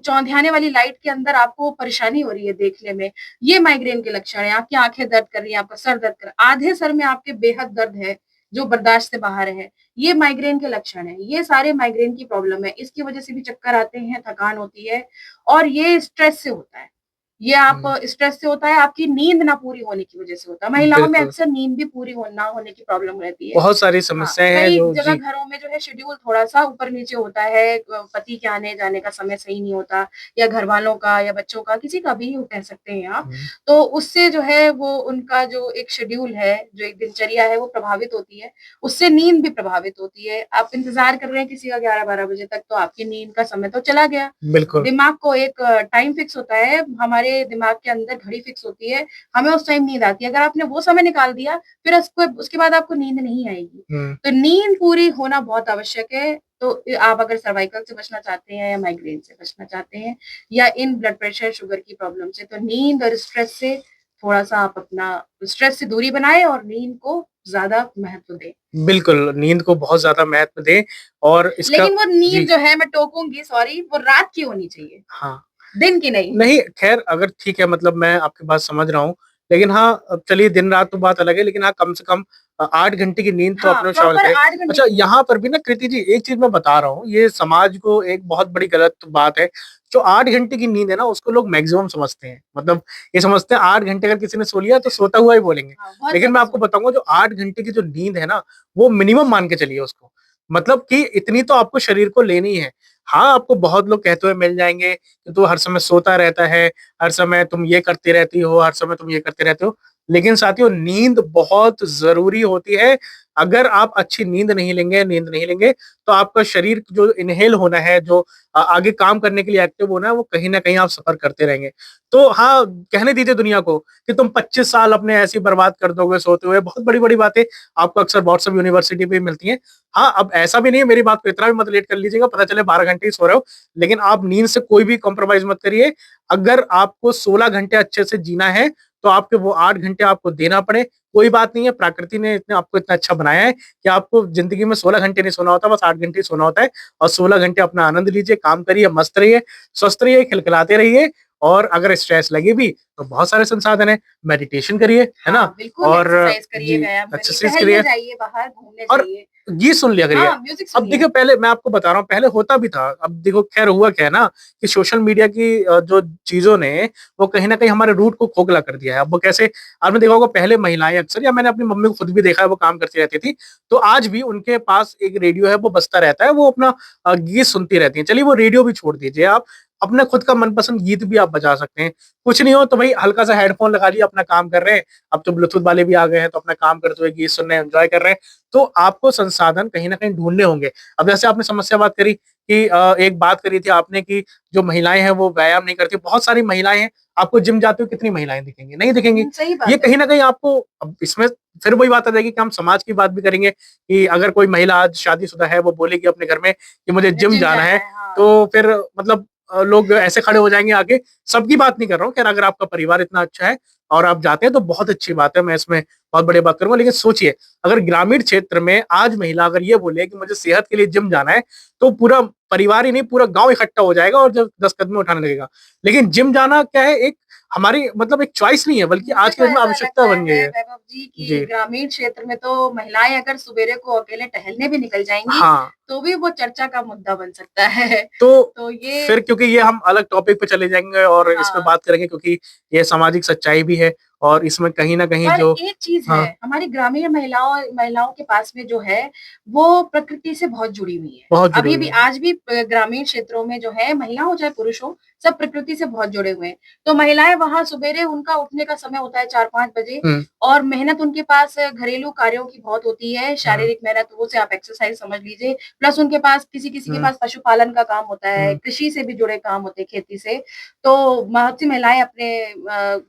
चौंधियाने वाली लाइट के अंदर आपको परेशानी हो रही है देखने में, ये माइग्रेन के लक्षण हैं। आपकी आँखें दर्द कर रही हैं, आपका सर दर्द कर रहा है, आधे सर में आपके बेहद दर्द है, जो बर्दाश्त से बाहर है। ये माइग्रेन के लक्षण हैं। ये सारे माइग्रेन की प्रॉब्लम है। इसकी वजह से भी चक्कर आते हैं, थकान होती है और ये स्ट्रेस से होता है। ये आप हम्म। स्ट्रेस से होता है, आपकी नींद ना पूरी होने की वजह से होता है। महिलाओं में बिल्कुल। अक्सर नींद भी पूरी ना होने की प्रॉब्लम रहती है। बहुत सारी हाँ, समस्याएं हैं कई जो जगह जी। घरों में जो है शेड्यूल थोड़ा-सा ऊपर-नीचे होता है, पति के आने-जाने का समय सही नहीं होता या घरवालों का या बच्चों का, किसी का भी कह सकते हैं आप। हम्म। तो उससे जो है वो उनका जो एक शेड्यूल है, जो एक दिनचर्या है वो प्रभावित होती है। उससे नींद भी प्रभावित होती है। आप इंतज़ार कर रहे हैं किसी का 11-12 बजे तक, तो आपकी नींद का समय तो चला गया। बिल्कुल। दिमाग को एक टाइम फिक्स होता है, हमारे दिमाग के अंदर घड़ी फिक्स होती है, हमें उस टाइम नींद आती है। अगर आपने वो समय निकाल दिया, फिर उसके बाद आपको नींद नहीं आएगी। हम्म। तो नींद पूरी होना बहुत आवश्यक है। तो आप अगर सर्वाइकल से बचना चाहते हैं या माइग्रेन से बचना चाहते हैं या इन ब्लड प्रेशर, शुगर की प्रॉब्लम से, तो नींद और स्ट्रेस से थोड़ा-सा आप अपना स्ट्रेस से दूरी बनाएँ और नींद को ज़्यादा महत्व दें। बिल्कुल, नींद को बहुत ज्यादा महत्व दें। और इसका लेकिन वो जी। नींद जो है मैं टोकूँगी सॉरी, वो रात की होनी चाहिए, हाँ। दिन की नहीं। नहीं, ख़ैर अगर ठीक है, मतलब मैं आपकी बात समझ रहा हूँ। लेकिन हाँ, अब चलिए दिन-रात तो बात अलग है, लेकिन हाँ, कम से कम 8 घंटे की नींद तो हाँ, अपने श्रावण प्रॉपर करें। 8 घंटे अच्छा, की नींद। यहाँ पर भी ना कृति जी एक चीज़ मैं बता रहा हूँ, ये समाज को एक बहुत बड़ी गलत बात है। जो 8 घंटे की नींद है ना, उसको लोग मैक्सिमम समझते हैं। मतलब ये समझते हैं 8 घंटे अगर किसी ने सो लिया तो सोता हुआ ही बोलेंगे। हाँ, बहुत लेकिन ज़्यादा मैं आपको सोते हैं। बताऊँगा, जो 8 घंटे की जो नींद है ना, वो मिनिमम मान के चलिए उसको। मतलब कि इतनी तो आपको शरीर को लेनी है। हाँ, आपको बहुत लोग कहते हुए मिल जाएँगे कि तू हर समय सोता रहता है, हर समय तुम ये करती रहती हो, हर समय तुम ये करते रहते हो। लेकिन साथियों, नींद बहुत ज़रूरी होती है। अगर आप अच्छी नींद नहीं लेंगे, तो आपका शरीर जो इन्हेल होना है, जो आगे काम करने के लिए एक्टिव होना है, वो कहीं न कहीं आप सफ़र करते रहेंगे। तो हाँ, कहने दीजिए दुनिया को कि तुम 25 साल अपने ऐसे ही बर्बाद कर दोगे सोते हुए। बहुत बड़ी-बड़ी बातें आपको अक्सर व्हाट्सएप यूनिवर्सिटी पे मिलती हैं। हाँ, अब ऐसा भी नहीं है, मेरी बात को इतना भी मत लेट कर लीजिएगा, पता चले 12 घंटे ही सो रहे हो। लेकिन आप नींद से कोई भी कॉम्प्रोमाइज़ मत करिए। अगर आपको 16 घंटे अच्छे से जीना है, तो आपके वो 8 घंटे आपको देना पड़े, कोई बात नहीं है। प्रकृति ने इतने आपको इतना अच्छा बनाया है कि आपको ज़िंदगी में 16 घंटे नहीं सोना होता, बस 8 घंटे ही सोना होता है। और 16 घंटे अपना आनंद लीजिए, काम करिए, मस्त रहिए, स्वस्थ रहिए, खिलखिलाते रहिए। और अगर स्ट्रेस लगे भी, तो बहुत सारे संसाधन हैं, मेडिटेशन करिए, है ना? हाँ, बिल्कुल और एक्सरसाइज़ करिए, जी, व्यायाम करिए, एक्सरसाइज़ टहलने करिए। जाइए बाहर, घूमने और जाइए। गीत सुन लिया करिए। हाँ, म्यूज़िक अब सुनिए। देखिए, पहले मैं आपको बता रहा हूँ, पहले होता भी था। अब देखो ख़ैर हुआ क्या है ना, कि सोशल मीडिया की जो चीज़ों ने, वो कहीं न कहीं हमारे रूट को खोखला कर दिया है। अब वो कैसे, आपने देखा होगा पहले महिलाएँ अक्सर, या मैंने अपनी मम्मी को खुद भी देखा है, वो काम करती रहती थी। तो आज भी उनके पास एक रेडियो है, वो बजता रहता है, वो अपना गीत सुनती रहती हैं। चलिए वो रेडियो भी छोड़ दीजिए आप, अपना खुद का मनपसंद गीत भी आप बजा सकते हैं। कुछ नहीं हो तो भई हल्का-सा हेडफ़ोन लगा लिया, अपना काम कर रहे हैं। अब तो ब्लूटूथ वाले भी आ गए हैं, तो अपना काम करते हुए गीत सुन रहे हैं, एन्जॉय कर रहे हैं। तो आपको संसाधन कहीं न कहीं ढूँढने होंगे। अब जैसे आपने समस्या बात करी कि एक बात करी थी आपने कि जो महिलाएँ हैं वो व्यायाम नहीं करती। बहुत सारी महिलाएँ हैं, आपको जिम जाते हुए कितनी महिलाएँ दिखेंगी? नहीं दिखेंगी। सही ये बात है। कहीं न कहीं आपको, अब इसमें फिर वही बात आ जाएगी कि हम समाज की बात भी करेंगे कि अगर कोई महिला आज शादीशुदा है, वो बोलेगी अपने घर में कि मुझे मुझे जिम जिम जाना जाना है, है, हाँ। तो फिर मतलब लोग ऐसे खड़े हो जाएँगे आगे। सबकी बात नहीं कर रहा हूँ, खैर अगर आपका परिवार इतना अच्छा है, और आप जाते हैं तो बहुत अच्छी बात है, मैं इसमें बहुत बड़ी बात करूंगा। लेकिन सोचिए, अगर ग्रामीण क्षेत्र में आज महिला अगर ये बोले कि मुझे सेहत के लिए जिम जाना है, तो पूरा परिवार ही नहीं, पूरा गांव इकट्ठा हो जाएगा और जब 10 कदम उठाने लगेगा। लेकिन जिम जाना क्या है, एक हमारी मतलब एक चॉइस नहीं है, बल्कि मुझे आज के तो डेट में ऐसा आवश्यकता लगता बन गई है है। वैभव जी कि जी। ग्रामीण क्षेत्र में तो महिलाएं अगर सवेरे को अकेले टहलने भी निकल जाएंगी हाँ। तो भी वो चर्चा का मुद्दा बन सकता है। तो तो ये फिर क्योंकि ये हम अलग टॉपिक पे चले जाएंगे और इस पे हाँ, बात करेंगे, क्योंकि ये सामाजिक सच्चाई भी है और इसमें कहीं ना कहीं पर जो। एक चीज है, हाँ। हमारी ग्रामीण महिलाओं महिलाओं के पास में जो है वो प्रकृति से बहुत जुड़ी हुई है। बहुत जुड़ी अभी हुई भी है। आज भी ग्रामीण क्षेत्रों में जो है महिला हो चाहे पुरुष हो, सब प्रकृति से बहुत जुड़े हुए हैं। तो महिलाएं वहां सवेरे उनका उठने का समय होता है 4-5 बजे, हम्म। और मेहनत उनके पास घरेलू कार्यों की बहुत होती है, हम्म। शारीरिक मेहनत वो से आप एक्सरसाइज समझ लीजिए। प्लस उनके पास किसी किसी के हम्म। पास पशुपालन का काम होता है, हम्म। कृषि से भी जुड़े काम होते हैं, खेती से। तो बहुत सी महिलाएं अपने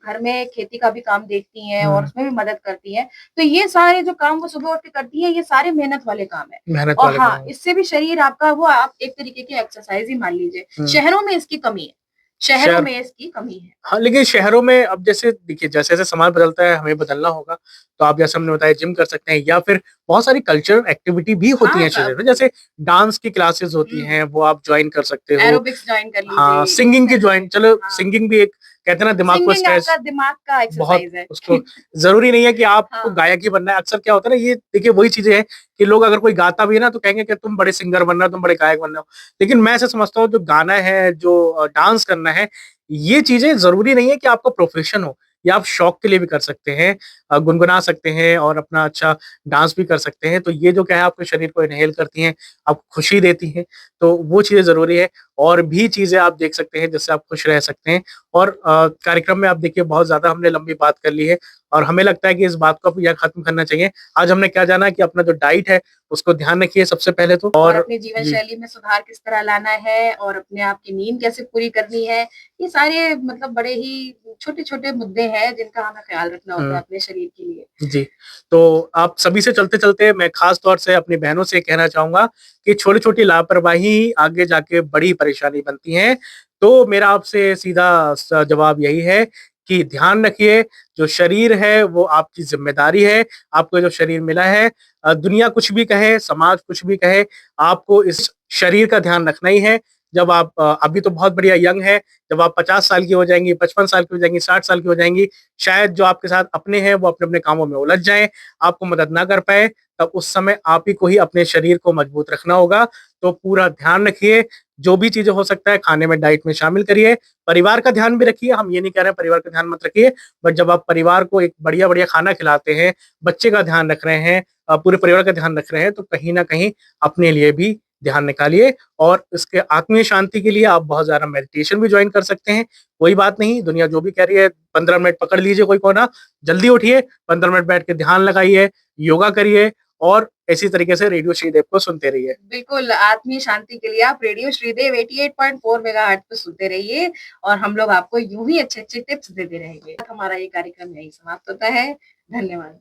घर में खेती का भी काम देखती हैं और हम्म। उसमें भी मदद करती हैं। तो ये सारे जो काम वो सुबह उठ के करती हैं, ये सारे मेहनत वाले काम हैं। मेहनत और वाले हाँ, काम। इससे भी शरीर आपका वो आप एक तरीके की एक्सरसाइज ही मान लीजिए। हम्म। शहरों में इसकी कमी है, शहरों शहर। में इसकी कमी है। हाँ, लेकिन शहरों में अब जैसे देखिए, जैसे जैसे समाज बदलता है हमें बदलना होगा। तो आप जैसे हमने बताया जिम कर सकते हैं, या फिर बहुत सारी कल्चरल एक्टिविटी भी होती हाँ, हैं शहर सब में, जैसे डांस की क्लासेस होती हुँ, हैं, वो आप ज्वाइन कर सकते हो। एरोबिक्स जॉइन कर हाँ, लीजिए, इस सिंगिंग की तरह ज्वाइन, से। चलो हाँ, सिंगिंग भी एक, कहते हैं ना, दिमाग को सिंगिंग स्ट्रेस। आपका दिमाग का बहुत एक्सरसाइज है। उसको जरूरी नहीं है कि आपको हाँ, गायक ही बनना है। अक्सर क्या होता है ना, ये देखिए वही चीजें हैं कि लोग अगर कोई गाता भी है ना, तो कहेंगे कि तुम बड़े सिंगर बनना हो, तुम बड़े गायक बनना हो। लेकिन मैं ऐसा समझता हूँ, जो गाना है, जो डांस करना है, ये चीजें जरूरी नहीं है कि आपका प्रोफेशन हो। या आप शौक के लिए भी कर सकते हैं, गुनगुना सकते हैं और अपना अच्छा डांस भी कर सकते हैं। तो ये जो क्या है, आपके शरीर को इनहेल करती हैं, आपको खुशी देती हैं। तो वो चीजें जरूरी है। और भी चीजें आप देख सकते हैं जिससे आप खुश रह सकते हैं। और कार्यक्रम में आप देखिए, बहुत ज्यादा हमने लंबी बात कर ली है और हमें लगता है कि इस बात को अब यहाँ खत्म करना चाहिए। आज हमने क्या जाना कि अपना जो डाइट है उसको ध्यान रखिए सबसे पहले तो। और और अपनी जीवन जी। शैली में सुधार किस तरह लाना है और अपने आप की नींद कैसे पूरी करनी है, ये सारे मतलब बड़े ही छोटे-छोटे मुद्दे हैं जिनका हमें ख्याल रखना होता है हम्म। अपने शरीर के लिए। जी। तो आप सभी से चलते चलते मैं खास तौर से अपनी बहनों से कहना चाहूंगा कि छोटी छोटी लापरवाही ही आगे जाके बड़ी परेशानी बनती है। तो मेरा आपसे सीधा जवाब यही है कि ध्यान रखिए, जो शरीर है वो आपकी जिम्मेदारी है। आपको जो शरीर मिला है, दुनिया कुछ भी कहे, समाज कुछ भी कहे, आपको इस शरीर का ध्यान रखना ही है। जब आप अभी तो बहुत बढ़िया यंग है, जब आप 50 साल की हो जाएंगी, 55 साल की हो जाएंगी, 60 साल की हो जाएंगी, शायद जो आपके साथ अपने हैं वो अपने अपने कामों में उलझ जाएं, आपको मदद ना कर पाए, तब उस समय आप ही को ही अपने शरीर को मजबूत रखना होगा। तो पूरा ध्यान रखिए, जो भी चीजें हो सकता है खाने में, डाइट में शामिल करिए। परिवार का ध्यान भी रखिए, हम ये नहीं कह रहे हैं परिवार का ध्यान मत रखिए, बट जब आप परिवार को एक बढ़िया बढ़िया खाना खिलाते हैं, बच्चे का ध्यान रख रहे हैं, पूरे परिवार का ध्यान रख रहे हैं, तो कहीं ना कहीं अपने लिए भी ध्यान निकालिए। और इसके आत्मीय शांति के लिए आप बहुत ज्यादा मेडिटेशन भी ज्वाइन कर सकते हैं। कोई बात नहीं, दुनिया जो भी कह रही है, 15 मिनट पकड़ लीजिए कोई कोना, जल्दी उठिए, 15 मिनट बैठ के ध्यान लगाइए, योगा करिए और इसी तरीके से रेडियो श्रीदेव को सुनते रहिए। बिल्कुल, आत्मीय शांति के लिए आप रेडियो श्रीदेव 88.4 मेगाहर्ट्ज़ पे सुनते रहिए और हम लोग आपको यूँ ही अच्छे-अच्छे टिप्स देते रहेंगे। हमारा ये कार्यक्रम यहीं समाप्त होता है। धन्यवाद।